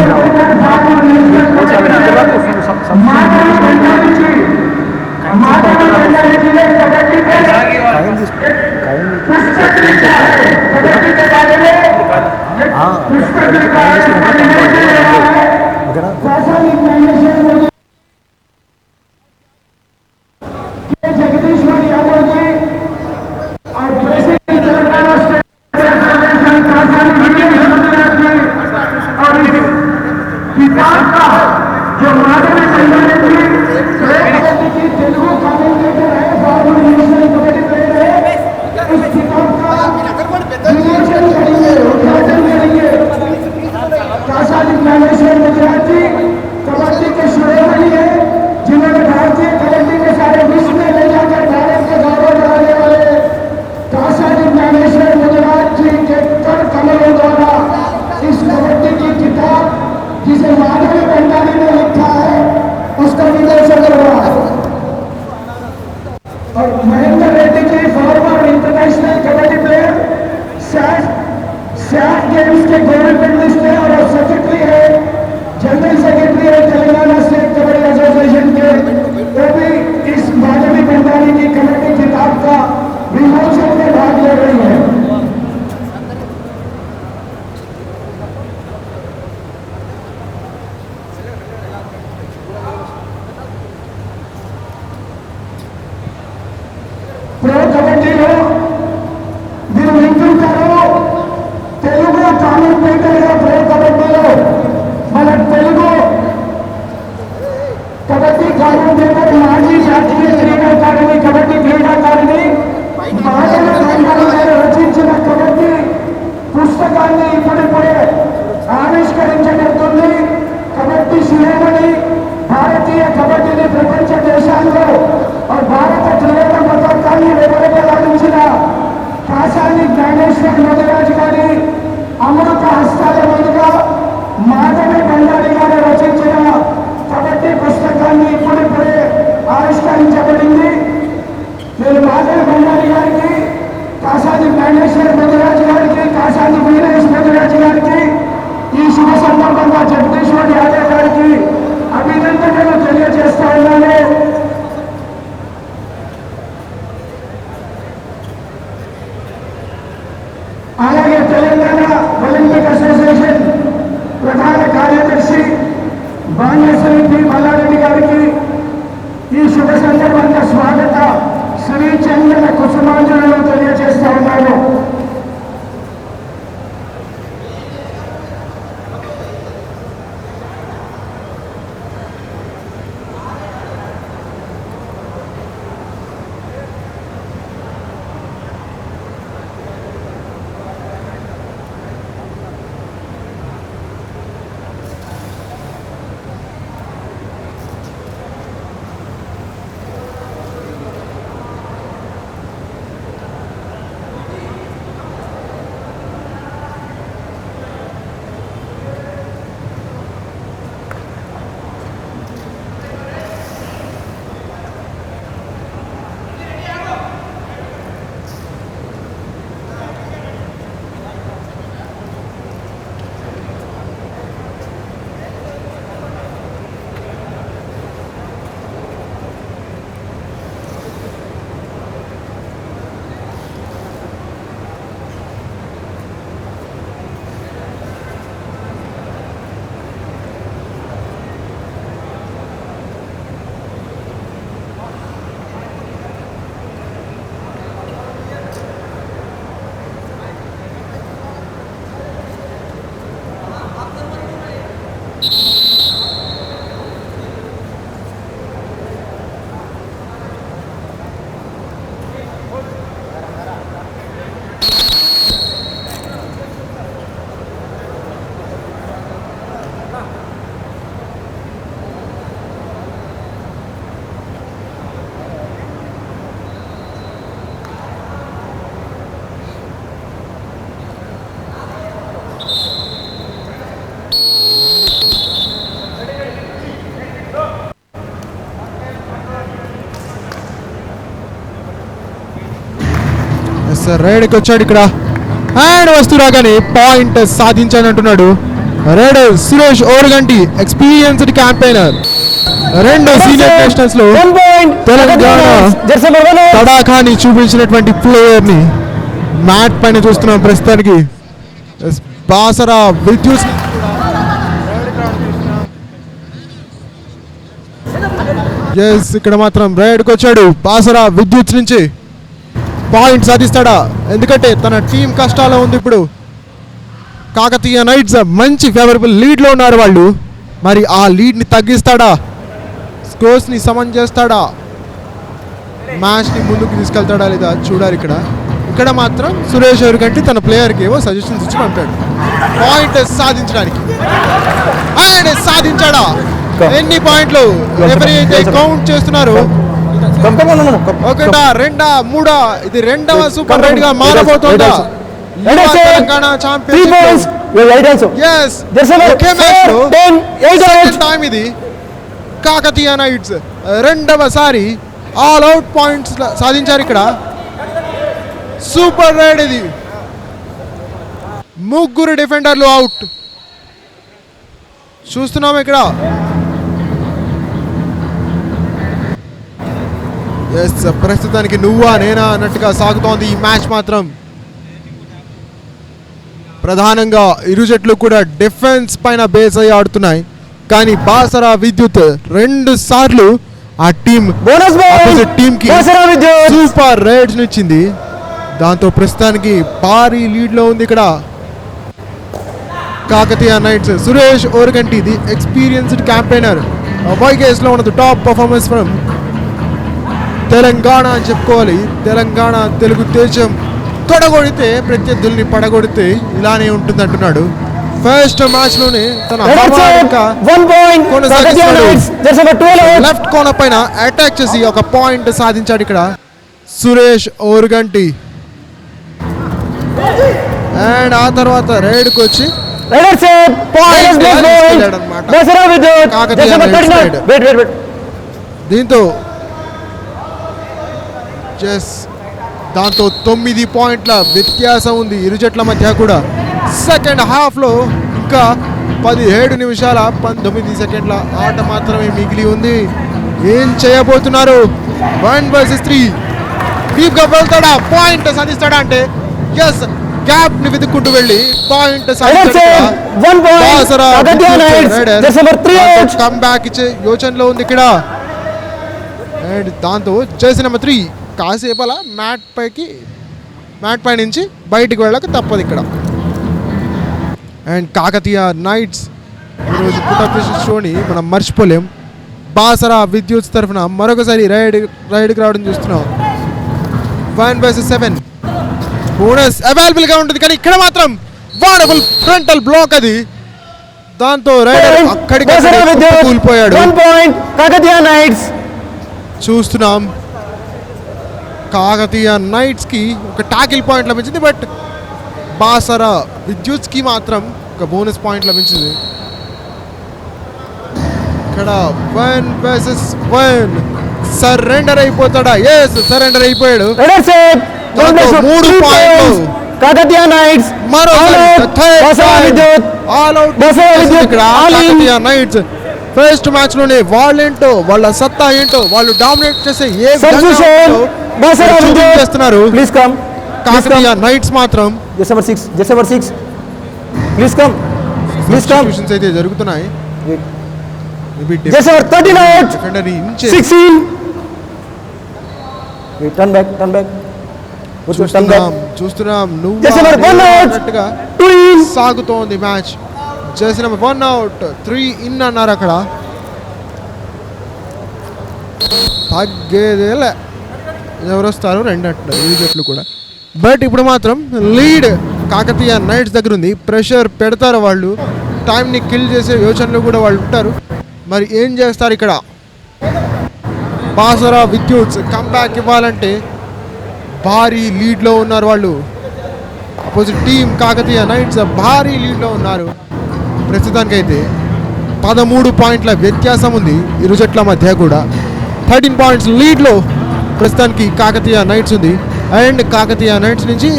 ఎస్ రైడ్కి వచ్చాడు ఇక్కడ అండ్ వస్తూ రాగానే పాయింట్ సాధించానంటున్నాడు raider Suresh Oruganti experienced campaigner. రెండు సీనియర్ నేషనల్స్ లో 1 point. Telangana jersey number 1 out. తడాఖాని చూపించినటువంటి ప్లేయర్ ని మ్యాట్ పైన చూస్తున్నాం ప్రస్తుతానికి. Yes, బాసరా విద్యుత్ ఎస్ ఇక్కడ మాత్రం రైడ్కి వచ్చాడు బాసరా విద్యుత్ నుంచి. పాయింట్ సాధిస్తాడా? ఎందుకంటే తన టీం కష్టాల్లో ఉంది ఇప్పుడు. కాకతీయ నైట్స్ మంచి ఫేవరబుల్ లీడ్లో ఉన్నారు వాళ్ళు. మరి ఆ లీడ్ని తగ్గిస్తాడా? స్కోర్స్ని సమన్ చేస్తాడా? మ్యాచ్ని ముందుకు తీసుకెళ్తాడా లేదా చూడాలి. ఇక్కడ మాత్రం సురేష్ ఓరుగంటి తన ప్లేయర్కి ఏవో సజెషన్స్ ఇచ్చి పంపాడు పాయింట్ సాధించడానికి. ఆయన సాధించాడా? ఎన్ని పాయింట్లు రెఫరీ అయితే కౌంట్ చేస్తున్నారు? ఒకటా, రెండా, మూడా? ఇది రెండవ సూపర్ రైడ్ గా మారబోతోందా? తెలంగాణ ఛాంపియన్షిప్. yes ఒకే మ్యాచ్ లో సెకండ్ టైం ఇది కాకతీయ నైట్స్ రెండవసారి ఆల్ అవుట్ పాయింట్స్ సాధించారు ఇక్కడ. సూపర్ రైడ్ ఇది. ముగ్గురు డిఫెండర్లు అవుట్ చూస్తున్నాం ఇక్కడ. ఎస్ ప్రస్తుతానికి నువ్వా నేనా అన్నట్టుగా సాగుతోంది ఈ మ్యాచ్ మాత్రం. ప్రధానంగా ఇరు జట్లు కూడా డిఫెన్స్ పైన బేస్ అయ్యి ఆడుతున్నాయి. కానీ బాసరా విద్యుత్ 2 సార్లు ఆ టీం ఆపోజిట్ టీం కి సూపర్ రైడ్స్ ఇచ్చింది. దాంతో ప్రస్తుతానికి భారీ లీడ్ లో ఉంది ఇక్కడ Kakatiya knights. Suresh Oruganti the experienced campaigner, వైకేస్ లో ఉన్న టాప్ పర్ఫార్మెన్స్ ఫ్రమ్ తెలంగాణ అని చెప్పుకోవాలి. తెలంగాణ తెలుగు తేజం తొడగొడితే ప్రత్యర్థుల్ని పడగొడితే ఇలానే ఉంటుంది అంటున్నాడు. ఫస్ట్ మ్యాచ్ లోనే తన లెఫ్ట్ కార్నర్ పైన అటాక్ చేసి ఒక పాయింట్ సాధించాడు ఇక్కడ సురేష్ ఓరుగంటి. అండ్ ఆ తర్వాత రైడ్కి వచ్చి దీంతో దాంతో 9 పాయింట్ల వ్యత్యాసం ఉంది ఇరు జట్ల మధ్య కూడా. సెకండ్ హాఫ్లో ఇంకా 17 నిమిషాల 19 సెకండ్ల ఆట మాత్రమే మిగిలి ఉంది. ఏం చేయబోతున్నారు? 1 vs 3 డీప్గా వెళ్తాడా? పాయింట్ సాధిస్తాడా? అంటే ఎస్ గ్యాప్ ని వెతుక్కుంటూ వెళ్ళి పాయింట్ కమ్ బ్యాక్ ఇచ్చే యోచనలో ఉంది ఇక్కడ. అండ్ దాంతో జెర్సీ నెంబర్ 3 కాసేపు అలా మ్యాట్ పై నుంచి బయటికి వెళ్ళక తప్పదు ఇక్కడ. అండ్ కాకతీయ నైట్స్ ఈరోజు పుటప్ షోని మనం మర్చిపోలేం. బాసరా విద్యుత్ తరఫున మరొకసారి రైడ్కి రావడం చూస్తున్నాం. 1 vs 7 బోనస్ అవైలబుల్ గా ఉంటుంది. కానీ ఇక్కడ మాత్రం వాడబుల్ ఫ్రంటల్ బ్లాక్ అది. దాంతో రైడర్ అక్కడికి కూలిపోయాడు. చూస్తున్నాం కాకతీయ నైట్స్ కి ఒక టాకిల్ పాయింట్ లభించింది. బట్ బాసరా విద్యుత్ కి మాత్రం ఒక బోనస్ పాయింట్ లభించింది. ఇక్కడ 1 vs 1 సరెండర్ అయిపోతాడా? ఎస్ సరెండర్ అయిపోయాడు. 3 పాయింట్లు Kakatiya knights. Kakatiya nights first match లోనే వాళ్ళేంటో వాళ్ళ సత్తా ఏంటో వాళ్ళు డామినేట్ చేసే చేస్తున్నారు. కాకతీయ నైట్స్ మాత్రం అయితే జరుగుతున్నాయి. చూస్తున్నాం నువ్వుగా సాగుతోంది match. Jersey number 1 out 3 in అన్నారు అక్కడ. తగ్గేదేలే ఎవరు వస్తారు 2 అంటున్నారు ఈ జట్లు కూడా. బట్ ఇప్పుడు మాత్రం లీడ్ కాకతీయ నైట్స్ దగ్గర ఉంది. ప్రెషర్ పెడతారు వాళ్ళు. టైంని కిల్ చేసే యోచనలో కూడా వాళ్ళు ఉంటారు. మరి ఏం చేస్తారు ఇక్కడ? బాసరా విద్యుత్ కమ్బ్యాక్ ఇవ్వాలంటే భారీ లీడ్లో ఉన్నారు వాళ్ళు. అపోజిట్ టీం కాకతీయ నైట్స్ భారీ లీడ్లో ఉన్నారు. ప్రస్తుతానికైతే 13 పాయింట్ల వ్యత్యాసం ఉంది ఇరు జట్ల మధ్య కూడా. 13 పాయింట్స్ లీడ్లో ప్రస్తుతానికి కాకతీయ నైట్స్ ఉంది. అండ్ కాకతీయ నైట్స్ నుంచి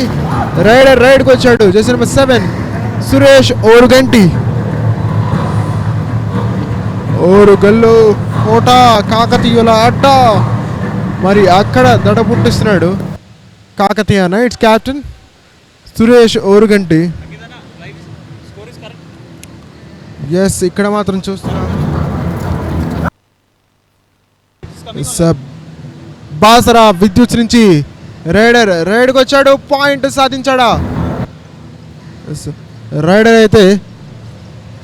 రైడ్కి వచ్చాడు జెర్సీ నెంబర్ 7 సురేష్ ఓరుగంటి. ఓరుగల్లు కోట కాకతీయుల అడ్డ, మరి అక్కడ దడ పుట్టిస్తున్నాడు Kakatiya knights captain Suresh Oruganti. Yes, ఇక్కడ మాత్రం చూస్తున్నాం బాసరా విద్యుత్ నుంచి రైడ్కి వచ్చాడు, పాయింట్ సాధించాడా? రైడర్ అయితే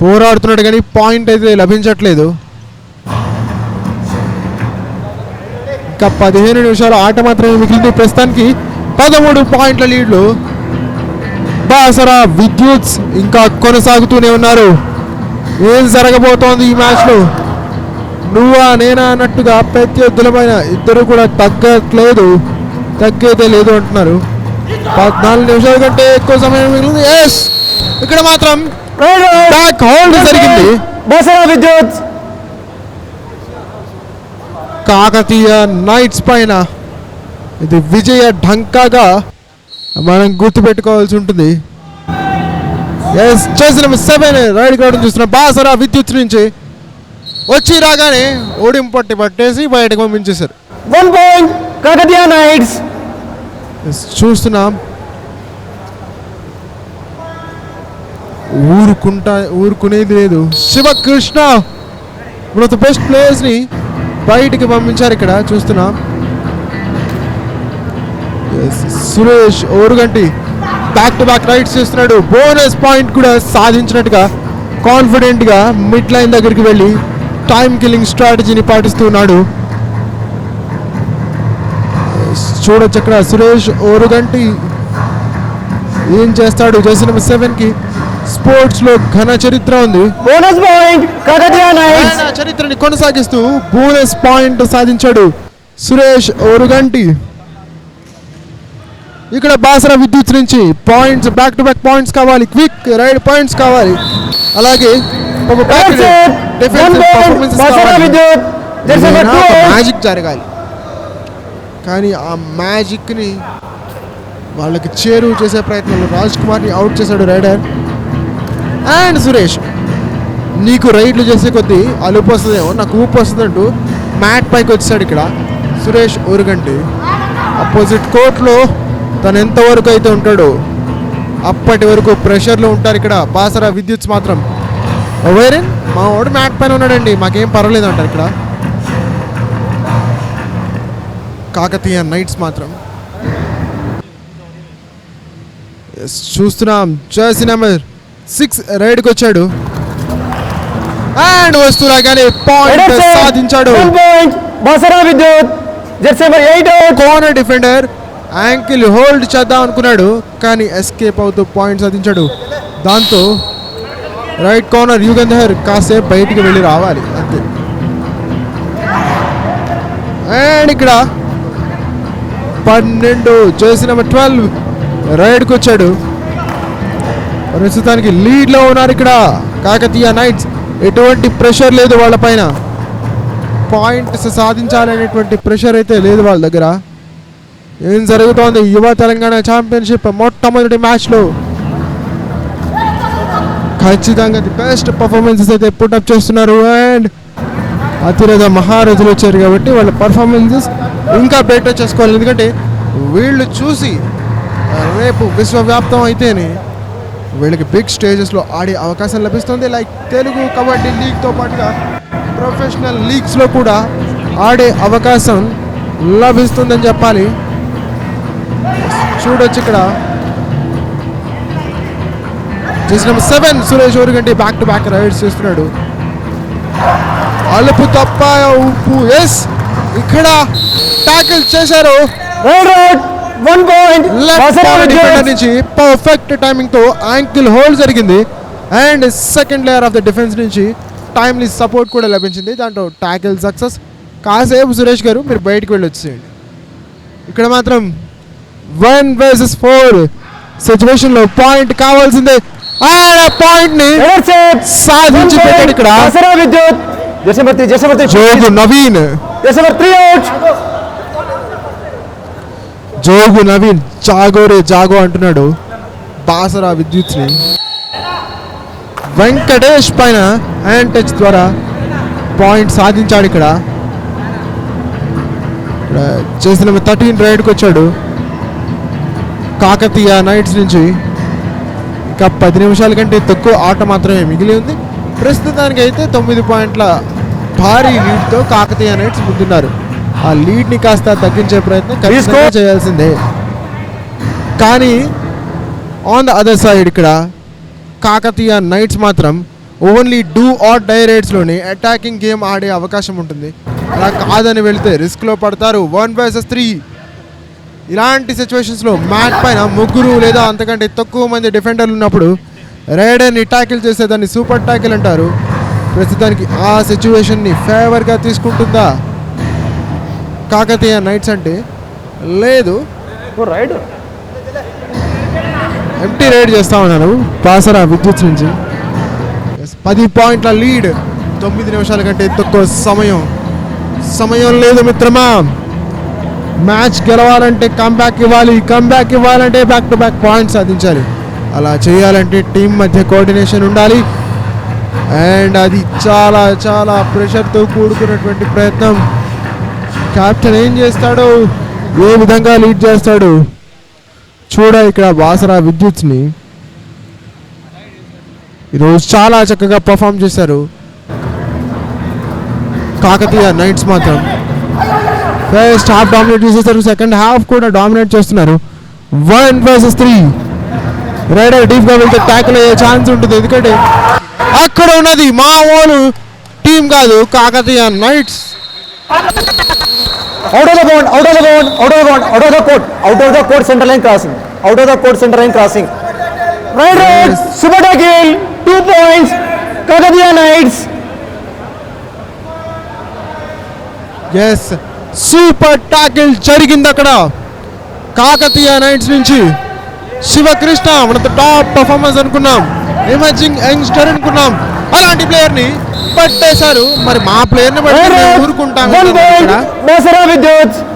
పోరాడుతున్నాడు కానీ పాయింట్ అయితే లభించట్లేదు. ఇంకా 15 నిమిషాలు ఆట మాత్రమే మిగిలింది. ప్రస్తుతానికి 13 పాయింట్ల లీడ్లు బాసరా విద్యుత్ ఇంకా కొనసాగుతూనే ఉన్నారు. ఏం జరగబోతోంది ఈ మ్యాచ్లో? నువ్వా నేనా అన్నట్టుగా ప్రత్యర్థులమైన ఇద్దరు కూడా తగ్గేదే లేదు అంటున్నారు. 14 నిమిషాల కంటే ఎక్కువ సమయం మిగిలింది. ఎస్, ఇక్కడ మాత్రం బ్యాక్ హోల్డ్ జరిగింది బాసరా విద్యుత్. కాకతీయ నైట్స్ పైన ఇది విజయ ఢంకాగా మనం గుర్తుపెట్టుకోవాల్సి ఉంటుంది. ఎస్, జెర్సీ నెంబర్ 7 రైడ్ కావడం చూస్తున్నాం. బాసరా విద్యుత్ నుంచి వచ్చి రాగానే ఓడింపట్టి పట్టేసి బయటకు పంపించేశారు. 1 పాయింట్ కాకతీయ నైట్స్. చూస్తున్నాం ఊరుకునేది లేదు. Shivakrishna one of the best players ని బయటికి పంపించారు. ఇక్కడ చూస్తున్నాం Suresh Oruganti back to back raids చేస్తున్నాడు. బోనస్ పాయింట్ కూడా సాధించినట్టుగా కాన్ఫిడెంట్ గా మిడ్ లైన్ దగ్గరికి వెళ్ళి టైం కిల్లింగ్ స్ట్రాటజీని పాటిస్తున్నాడు. చూడొచ్చు అక్కడ సురేష్ ఓరుగంటి ఏం చేస్తాడు. జెర్సీ నెంబర్ 7 కి స్పోర్ట్స్ లో ఘన చరిత్ర ఉంది. Bonus point Kakatiya nights. చరిత్రని కొనసాగిస్తూ బోనస్ పాయింట్ సాధించాడు సురేష్ ఓరుగంటి. ఇక్కడ బాసరా విద్యుత్ నుంచి points, back to back points కావాలి, క్విక్ రైడ్ పాయింట్స్ కావాలి, అలాగే మ్యాజిక్ జరగాలి. కానీ ఆ మ్యాజిక్ని వాళ్ళకి చేరువ చేసే ప్రయత్నంలో రాజ్ కుమార్ని అవుట్ చేశాడు రైడర్. అండ్ సురేష్, నీకు రైడ్లు చేసే కొద్దీ అలుపు వస్తుందేమో, నాకు ఊపు వస్తుందంటూ మ్యాట్ పైకి వచ్చాడు ఇక్కడ సురేష్ ఓరుగంటి. అపోజిట్ కోర్ట్లో తను ఎంతవరకు అయితే ఉంటాడో అప్పటి వరకు ప్రెషర్లో ఉంటారు ఇక్కడ బాసరా విద్యుత్ మాత్రం. ఓవేరెన్ మా వాడు మ్యాట్ పైన ఉన్నాడండి, మాకేం పర్వాలేదు అంటారు ఇక్కడ కాకతీయ నైట్స్ మాత్రం. చూస్తున్నాం జెర్సీ నెంబర్ 6 రైడ్కి వచ్చాడు అండ్ వస్తురాగానే పాయింట్ సాధించాడు. Basara Vidyut Jersey number 8 corner defender ankle hold చేద్దాం అనుకున్నాడు కానీ ఎస్కేప్ అవుతూ పాయింట్ సాధించాడు. దాంతో రైట్ కార్నర్ యుగంధర్ కాసేపు బయటికి వెళ్ళి రావాలి అంతే. అండ్ ఇక్కడ 12 జెర్సీ నెంబర్ 12 రైడ్కి వచ్చాడు. ప్రస్తుతానికి లీడ్లో ఉన్నారు ఇక్కడ కాకతీయ నైట్స్. ఎటువంటి ప్రెషర్ లేదు వాళ్ళపైన, పాయింట్స్ సాధించాలనేటువంటి ప్రెషర్ అయితే లేదు వాళ్ళ దగ్గర. ఏం జరుగుతోంది యువ తెలంగాణ ఛాంపియన్షిప్ మొట్టమొదటి మ్యాచ్లో? ఖచ్చితంగా ది బెస్ట్ పర్ఫార్మెన్సెస్ అయితే పుట్అప్ చేస్తున్నారు. అండ్ అతిరథ మహారథులు వచ్చారు కాబట్టి వాళ్ళ పర్ఫార్మెన్సెస్ ఇంకా బెటర్ చేసుకోవాలి. ఎందుకంటే వీళ్ళు చూసి రేపు విశ్వవ్యాప్తం అయితేనే వీళ్ళకి బిగ్ స్టేజెస్లో ఆడే అవకాశం లభిస్తుంది. లైక్ తెలుగు కబడ్డీ లీగ్తో పాటుగా ప్రొఫెషనల్ లీగ్స్లో కూడా ఆడే అవకాశం లభిస్తుందని చెప్పాలి. చూడొచ్చు ఇక్కడ jersey number 7 Suresh Oruganti back to back raids చేస్తున్నాడు. అలుపు తప్ప ఉప్పు. ఎస్, ఇక్కడ టాకిల్ చేశారు. 1 పాయింట్ డిఫెండర్ నుంచి పర్ఫెక్ట్ టైమింగ్ తో యాంకిల్ హోల్డ్ జరిగింది. And second layer of the defence నుంచి టైమ్లీ సపోర్ట్ కూడా లభించింది. దాంట్లో టాకిల్ సక్సెస్. కాసేపు సురేష్ గారు మీరు బయటకు వెళ్ళి వచ్చేయండి. ఇక్కడ మాత్రం 1 versus 4 సిచ్యువేషన్ లో పాయింట్ కావాల్సిందే. పాయింట్ ని సాధించి పెట్టాడు ఇక్కడ జోగు నవీన్. జోగు నవీన్ జాగోరే జాగో అంటున్నాడు బాసరా విద్యుత్ని. వెంకటేష్ పైన హ్యాండ్ టచ్ ద్వారా పాయింట్ సాధించాడు. ఇక్కడ చేసిన 13 రైడ్కి వచ్చాడు కాకతీయ నైట్స్ నుంచి. ఇంకా 10 నిమిషాల కంటే తక్కువ ఆట మాత్రమే మిగిలి ఉంది. ప్రస్తుతానికి అయితే 9 పాయింట్ల భారీ లీడ్తో కాకతీయ నైట్స్ ముందున్నారు. ఆ లీడ్ని కాస్త తగ్గించే ప్రయత్నం ఖచ్చితంగా చేయాల్సిందే. కానీ ఆన్ ద అదర్ సైడ్ ఇక్కడ కాకతీయ నైట్స్ మాత్రం ఓన్లీ డూ ఆర్ డై రైడ్స్లోనే అటాకింగ్ గేమ్ ఆడే అవకాశం ఉంటుంది. అలా కాదని వెళితే రిస్క్లో పడతారు. 1 vs 3 ఇలాంటి సిచ్యువేషన్స్లో మ్యాట్ పైన 3 లేదా అంతకంటే తక్కువ మంది డిఫెండర్లు ఉన్నప్పుడు రైడర్ని ట్యాకిల్ చేసేదాన్ని సూపర్ ట్యాకిల్ అంటారు. ప్రస్తుతానికి ఆ సిచ్యువేషన్ని ఫేవర్గా తీసుకుంటుందా కాకతీయ నైట్స్ అంటే? లేదు, ఎంటీ రైడ్ చేస్తా ఉన్నారు బాసరా విద్యుత్ నుంచి. 10 పాయింట్ల లీడ్, 9 నిమిషాల కంటే తక్కువ సమయం లేదు మిత్రమా. మ్యాచ్ గెలవాలంటే కమ్బ్యాక్ ఇవ్వాలంటే బ్యాక్ టు బ్యాక్ పాయింట్స్ సాధించాలి. అలా చేయాలంటే టీం మధ్య కోఆర్డినేషన్ ఉండాలి. అండ్ అది చాలా చాలా ప్రెషర్తో కూడుకున్నటువంటి ప్రయత్నం. కెప్టెన్ ఏం చేస్తాడో, ఏ విధంగా లీడ్ చేస్తాడు చూడ. ఇక్కడ బాసరా విద్యుత్ని ఈరోజు చాలా చక్కగా పర్ఫామ్ చేశారు. కాకతీయ నైట్స్ మాత్రం ఫస్ట్ హాఫ్ డామినేట్ చేసేసారు, సెకండ్ హాఫ్ కూడా డామినేట్ చేస్తున్నారు. 1 vs 3 రైడర్ డీప్గా వెళ్తే ట్యాకిల్ అయ్యే ఛాన్స్ ఉంటుంది. ఎందుకంటే అక్కడ ఉన్నది మా ఓను టీం కాదు, Kakatiya nights. Out of the court, center line crossing. Right, super tackle, 2 points, Kakatiya Knights. Yes, super tackle జరిగింది అక్కడ కాకతీయ నైట్స్ నుంచి. శివకృష్ణ మనతో టాప్ పర్ఫార్మెన్స్ అనుకున్నాం, ఎమర్జింగ్ యంగ్స్టర్ అనుకున్నాం. అలాంటి ప్లేయర్ని పట్టేశారు. మరి మా ప్లేయర్ని బట్టి ఊరుకుంటాం.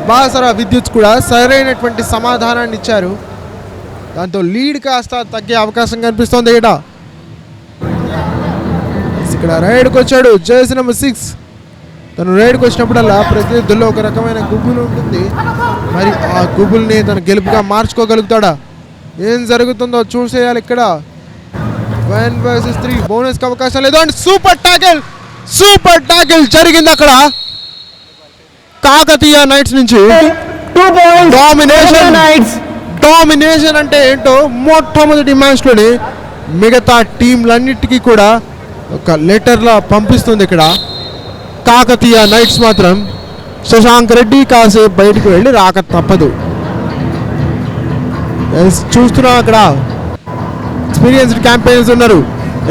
బాసరా విద్యుత్ కూడా సరైనటువంటి సమాధానాన్ని ఇచ్చారు. దాంతో లీడ్ కాస్త తగ్గే అవకాశం కనిపిస్తోంది. ఇక్కడ రైడ్కి వచ్చాడు జెర్సీ నెంబర్ 6. తను రైడ్కి వచ్చినప్పుడల్లా ప్రతినిధుల్లో ఒక రకమైన గుబులు ఉంటుంది. మరి ఆ గుబుల్ని తను గెలుపుగా మార్చుకోగలుగుతాడా? ఏం జరుగుతుందో చూసేయాలి. ఇక్కడ 1 vs 3 బోనస్కి అవకాశం లేదు. అండ్ సూపర్ ట్యాకిల్ జరిగింది అక్కడ కాకతీయ నైట్స్ నుంచి. 2 points, డామినేషన్ అంటే ఏంటో మొట్టమొదటి మ్యాచ్లోనే మిగతా టీంలన్నిటికీ కూడా ఒక లెటర్లా పంపిస్తుంది. ఇక్కడ కాకతీయ నైట్స్ మాత్రం శశాంక్ రెడ్డి కాసేపు బయటకు వెళ్ళి రాక తప్పదు. చూస్తున్నాం అక్కడ ఎక్స్పీరియన్స్డ్ క్యాంపెయిన్స్ ఉన్నారు,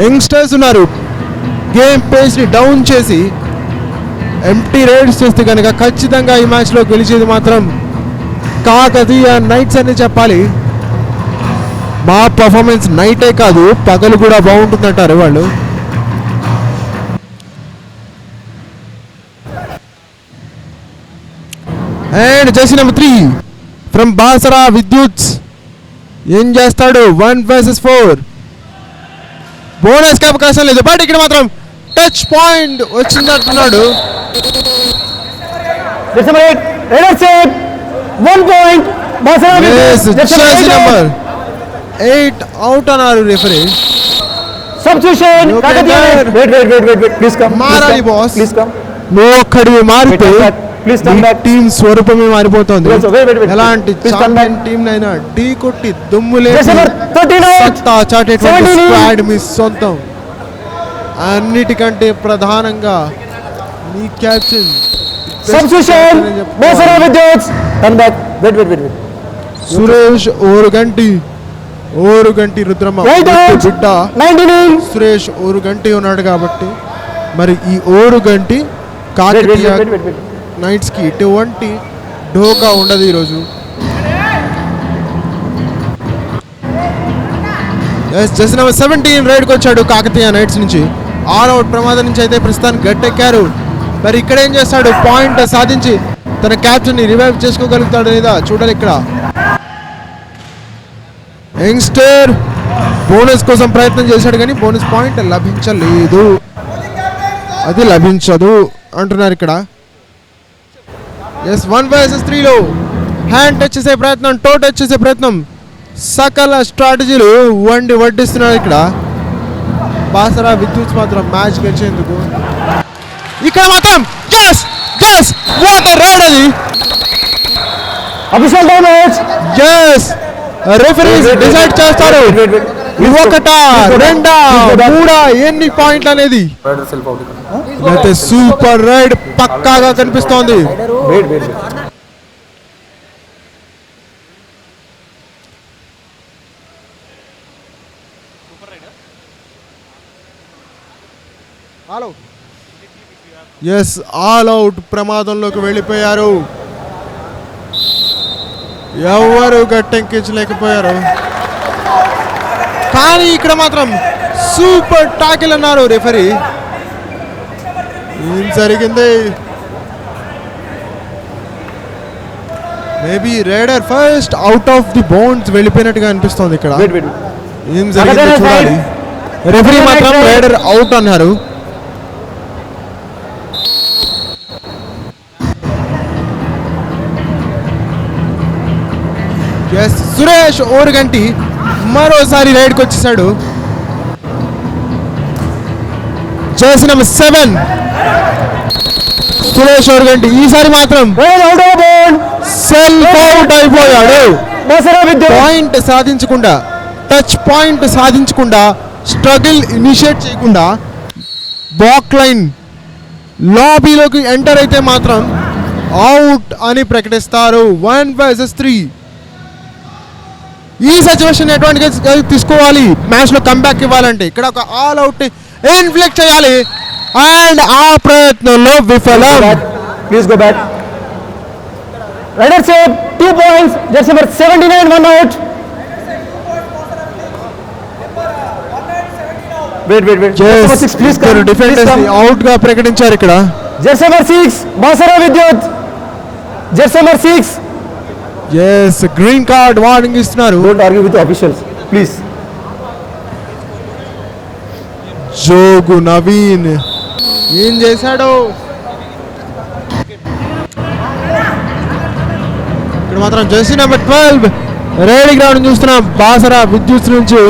యంగ్స్టర్స్ ఉన్నారు. గేమ్ పేస్ని డౌన్ చేసి ఎంటీ రైడ్స్ చేస్తే కనుక ఖచ్చితంగా ఈ మ్యాచ్లో గెలిచేది మాత్రం కాకతీయ నైట్స్ అని చెప్పాలి. మా పర్ఫార్మెన్స్ నైటే కాదు పగలు కూడా బాగుంటుందంటారు వాళ్ళు. And Jersey number 3 from Basara విద్యుత్ ఏం చేస్తాడు? 1 vs 4 బోనస్కి అవకాశం లేదు. బట్ ఇక్కడ మాత్రం టచ్ పాయింట్ వచ్చిందంటున్నాడు. 1 point, జెర్సీ నెంబర్ 8 అవుట్ అన్నారు referee. Substitution. Wait. Please come. మారాలి బాస్. Please come. నువ్వు ఒక్కడివి మారితే Please come back. టీం స్వరూపమే మారిపోతుంది. Wait. ఎలాంటి Please come back. టీం అయినా ఢీ కొట్టి దుమ్ములే చాటేటువంటి స్క్వాడ్ మీ సొంతం. అన్నిటికంటే ప్రధానంగా మీ captain. Substitution. Basara Vidyut. Turn back. Wait. Suresh Oruganti Rudramma బిడ్డ 99. సురేష్ ఓరుగంటి ఉన్నాడు కాబట్టి మరి ఈ ఓరుగంటి కాకతీయ నైట్స్కి ఎటువంటి ఢోకా ఉండదు ఈరోజు. జెర్సీ నెంబర్ 17 రైడ్కి వచ్చాడు కాకతీయ నైట్స్ నుంచి. ఆల్ అవుట్ ప్రమాదం నుంచి అయితే ప్రస్తుతానికి గట్టెక్కారు. మరి ఇక్కడ ఏం చేస్తాడు? పాయింట్ సాధించి తన క్యాప్టెన్ ని రివైవ్ చేసుకోగలుగుతాడు లేదా చూడాలి. ఇక్కడ యంగ్స్టర్ బోనస్ కోసం ప్రయత్నం చేశాడు కానీ బోనస్ పాయింట్ లభించలేదు, అది లభించదు అంటున్నారు ఇక్కడ. ఎస్ 1 vs 3లో హ్యాండ్ టచ్ చేసే ప్రయత్నం, టో టచ్ చేసే ప్రయత్నం, సకల స్ట్రాటజీలు వడ్డిస్తున్నారు ఇక్కడ. బాసరా విద్యుత్ మాత్రం మ్యాచ్ గెలిచేందుకు ఇక్కడ మాత్రం వాట్ ఎ రైడ్ అది. Official time match. yes referees decide చేస్తారు ఒకటా రెండా మూడా ఎన్ని పాయింట్లు అనేది. అయితే సూపర్ రైడ్ పక్కాగా కనిపిస్తోంది. ఎస్ ఆల్ అవుట్ ప్రమాదంలోకి వెళ్ళిపోయారు, ఎవరు గట్టెక్కించలేకపోయారు. కానీ ఇక్కడ మాత్రం సూపర్ టాకిల్ అన్నారు రెఫరీ. ఏం జరిగింది? Maybe raider first out of the bounds వెళ్ళిపోయినట్టుగా అనిపిస్తోంది ఇక్కడ. ఏం జరిగింది చూడాలి. రెఫరీ మాత్రం రైడర్ అవుట్ అన్నారు. ఎస్ సురేష్ ఓరుగంటి మరోసారి రైడ్కి వచ్చేసాడు. జర్సీ నెంబర్ 7 సురేష్ ఓరుగంటి ఈసారి మాత్రం సెల్ఫ్ అవుట్ అయిపోయాడు. పాయింట్ సాధించకుండా, టచ్ పాయింట్ సాధించకుండా, స్ట్రగుల్ ఇనిషియేట్ చేయకుండా బాక్ లైన్ లాబీలోకి ఎంటర్ అయితే మాత్రం అవుట్ అని ప్రకటిస్తారు. 1 vs 3. ఈ సిచ్యువేషన్ అడ్వాంటేజ్ తీసుకోవాలి మ్యాచ్ లో కంబ్యాక్ ఇవ్వాలంటే. ఇక్కడ ఒక ఆల్ అవుట్ ఇన్ఫ్లిక్ట్ చేయాలి అండ్ ఆ ప్రయత్నంలో విఫలం. Please go back. Rider save 2 points. Jersey number 79 1 out. Wait please defenders out గా ప్రకటించారు ఇక్కడ. Jersey number 6 Basara Vidyut. Jersey number 6. yes green card warning ఇస్తున్నారు. Don't argue with officials please. Jogu Naveen ఏం చేశాడు? ఇక్కడ మాత్రం జెర్సీ నెంబర్ 12 రైడింగ్ రావడం చూస్తున్నాం బాసరా విద్యుత్ నుంచి.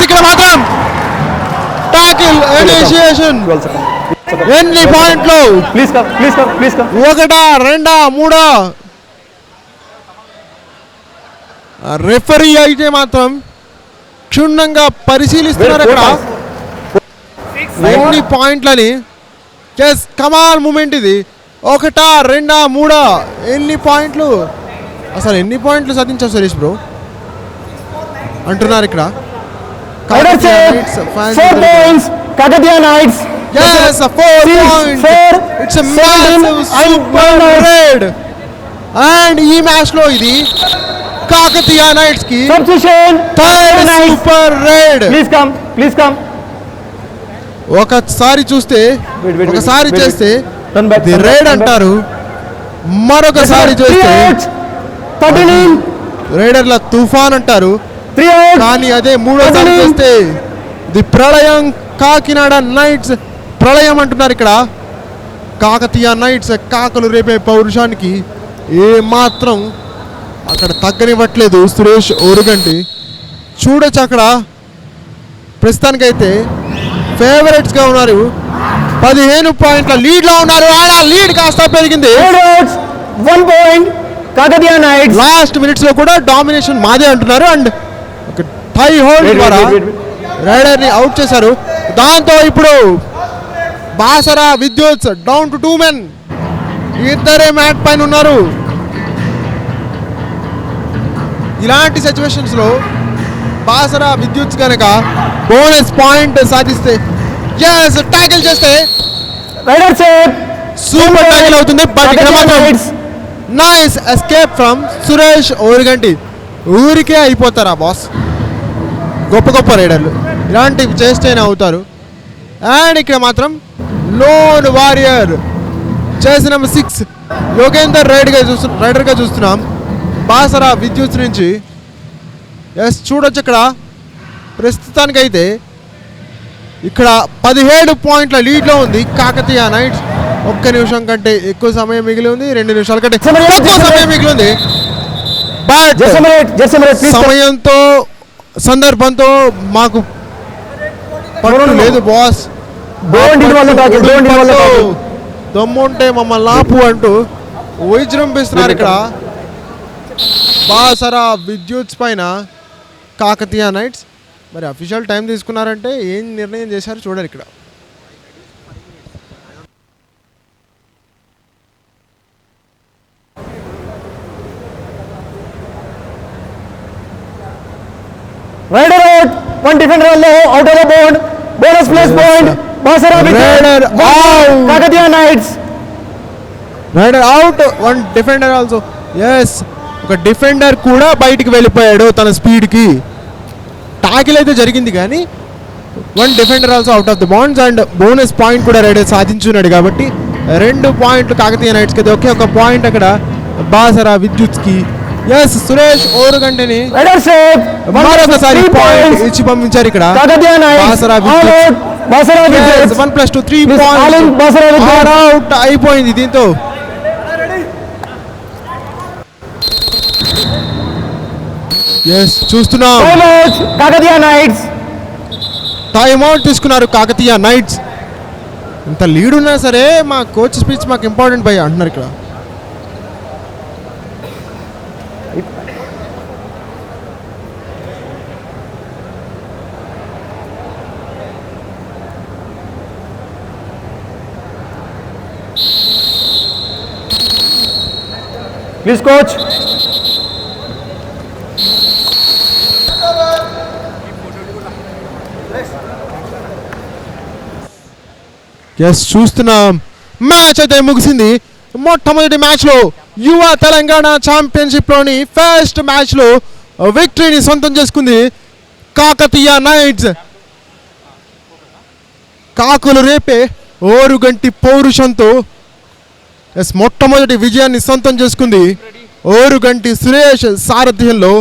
ఇక్కడ మాత్రం టాకిల్ ఇనిషియేషన్. ఎన్ని పాయింట్లు? ఒకటా రెండా మూడా? రెఫరీ అయితే మాత్రం క్షుణ్ణంగా పరిశీలిస్తున్నారు అక్కడ ఎన్ని పాయింట్లని. కమాల్ మూమెంట్ ఇది. ఒకటా రెండా మూడా? ఎన్ని పాయింట్లు? అసలు ఎన్ని పాయింట్లు సాధించావు సురేష్ బ్రో అంటున్నారు ఇక్కడ. Kagadia Knights. Yes, a 4 point. It's a massive super raid. And ఈ మ్యాచ్ లో ఇది కాకతీయ నైట్స్ కి third super ride. Please come. ఒకసారి చూస్తే ఒకసారి చేస్తే ది రైడ్ అంటారు, మరొకసారి చేస్తే రైడర్ల తుఫాన్ అంటారు. కానీ అదే మూడోసారి చేస్తే ది ప్రళయం. కాకినాడ నైట్స్ ప్రళయం అంటున్నారు ఇక్కడ. కాకతీయ నైట్స్ కాకలు రేపే పౌరుషానికి ఏ మాత్రం అక్కడ తగ్గనివ్వట్లేదు సురేష్ ఓరుగంటి. చూడొచ్చు అక్కడ ప్రస్తుతానికైతే ఫేవరెట్స్గా ఉన్నారు. 15 పాయింట్ల లీడ్లో ఉన్నారు. ఆ లీడ్ కాస్త పెరిగింది. 1 point కాకతీయ నైట్స్. లాస్ట్ మినిట్స్లో కూడా డామినేషన్ మాదే అంటున్నారు. అండ్ ఒక టై హోల్డ్ ద్వారా రైడర్ని అవుట్ చేశారు. దాంతో ఇప్పుడు బాసరా విద్యుత్ డౌన్ టు 2 men. ఇద్దరే మ్యాట్ పైన ఉన్నారు. ఇలాంటి సిచ్యువేషన్స్లో బాసరా విద్యుత్ కనుక బోనస్ పాయింట్ సాధిస్తే ట్యాకిల్ చేస్తే సూపర్ ట్యాకిల్ అవుతుంది. బట్ ఇక్కడ మాత్రం nice escape from Suresh Oruganti. ఊరికే అయిపోతారా బాస్? గొప్ప రైడర్లు ఇలాంటివి చేస్తేనే అవుతారు. అండ్ ఇక్కడ మాత్రం lone warrior jersey number 6 Yogender రైడర్గా చూస్తున్నాం బాసరా విద్యుత్ నుంచి. ఎస్ చూడొచ్చు ఇక్కడ ప్రస్తుతానికైతే ఇక్కడ 17 పాయింట్ల లీడ్లో ఉంది కాకతీయ నైట్స్. 1 నిమిషం కంటే ఎక్కువ సమయం మిగిలి ఉంది, 2 నిమిషాల కంటే తక్కువ సమయం మిగిలి ఉంది. బట్ సమయంతో సందర్భంతో మాకు పట్టు లేదు బాస్. దమ్ముంటే మమ్మల్ని ఆపు అంటూ విజృంభిస్తున్నారు ఇక్కడ బాసరా విద్యుత్ పైన కాకతీయ నైట్స్. మరి అఫీషియల్ టైం తీసుకున్నారంటే ఏం నిర్ణయం చేశారు చూడాలి ఇక్కడ. Rider out, one defender out of the board, bonus plus point, Basara Rider out, Kakatiya Knights. Rider out, one defender also. Yes, ఒక డిఫెండర్ కూడా బయటికి వెళ్ళిపోయాడు తన స్పీడ్కి. టాకిల్ అయితే జరిగింది కానీ 1 defender also out of the bounds and bonus point కూడా rider సాధించున్నాడు కాబట్టి 2 పాయింట్లు కాకతీయ నైట్స్కి అయితే ఒకే ఒక పాయింట్ అక్కడ బాసరా విద్యుత్కి. ఎస్ సురేష్ ఓరుగంటిని మరొకసారి పాయింట్ ఇచ్చి పంపించారు ఇక్కడ బాసరా విద్యుత్. 1+2 3 పాయింట్స్ అవుట్ అయిపోయింది దీంతో. ఎస్ చూస్తున్నాం కాకతీయ నైట్స్ టైమ్ అవుట్ తీసుకున్నారు కాకతీయ నైట్స్. ఇంత లీడ్ ఉన్నా సరే మా కోచ్ స్పీచ్ మాకు ఇంపార్టెంట్ భయ్య అంటున్నారు ఇక్కడ. Please coach. ఎస్ చూస్తున్నాం మ్యాచ్ అయితే ముగిసింది. మొట్టమొదటి మ్యాచ్లో యువ తెలంగాణ ఛాంపియన్షిప్లోని ఫస్ట్ మ్యాచ్లో విక్టరీని సొంతం చేసుకుంది కాకతీయ నైట్స్. కాకులు రేపే ఓరుగంటి పౌరుషంతో ఎస్ మొట్టమొదటి విజయాన్ని సొంతం చేసుకుంది. ఓరుగంటి సురేష్ సారథ్యంలో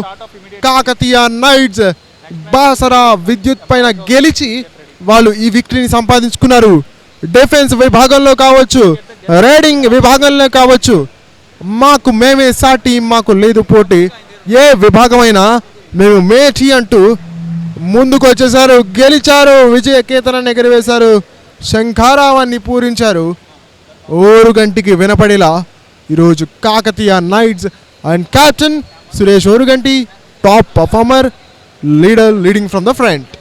కాకతీయ నైట్స్ బాసరా విద్యుత్ పైన గెలిచి వాళ్ళు ఈ విక్టరీని సంపాదించుకున్నారు. డిఫెన్స్ విభాగంలో కావచ్చు, రైడింగ్ విభాగంలో కావచ్చు, మాకు మేమే సాటి, మాకు లేదు పోటీ, ఏ విభాగమైనా మేము మేటి అంటూ ముందుకు వచ్చేసారు, గెలిచారు, విజయ కేతనాన్ని ఎగరవేశారు, శంఖారావాన్ని పూరించారు. ఓరుగంటికి వినపడేలా ఈరోజు Kakatiya nights and captain Suresh Oruganti top performer, leading from the front.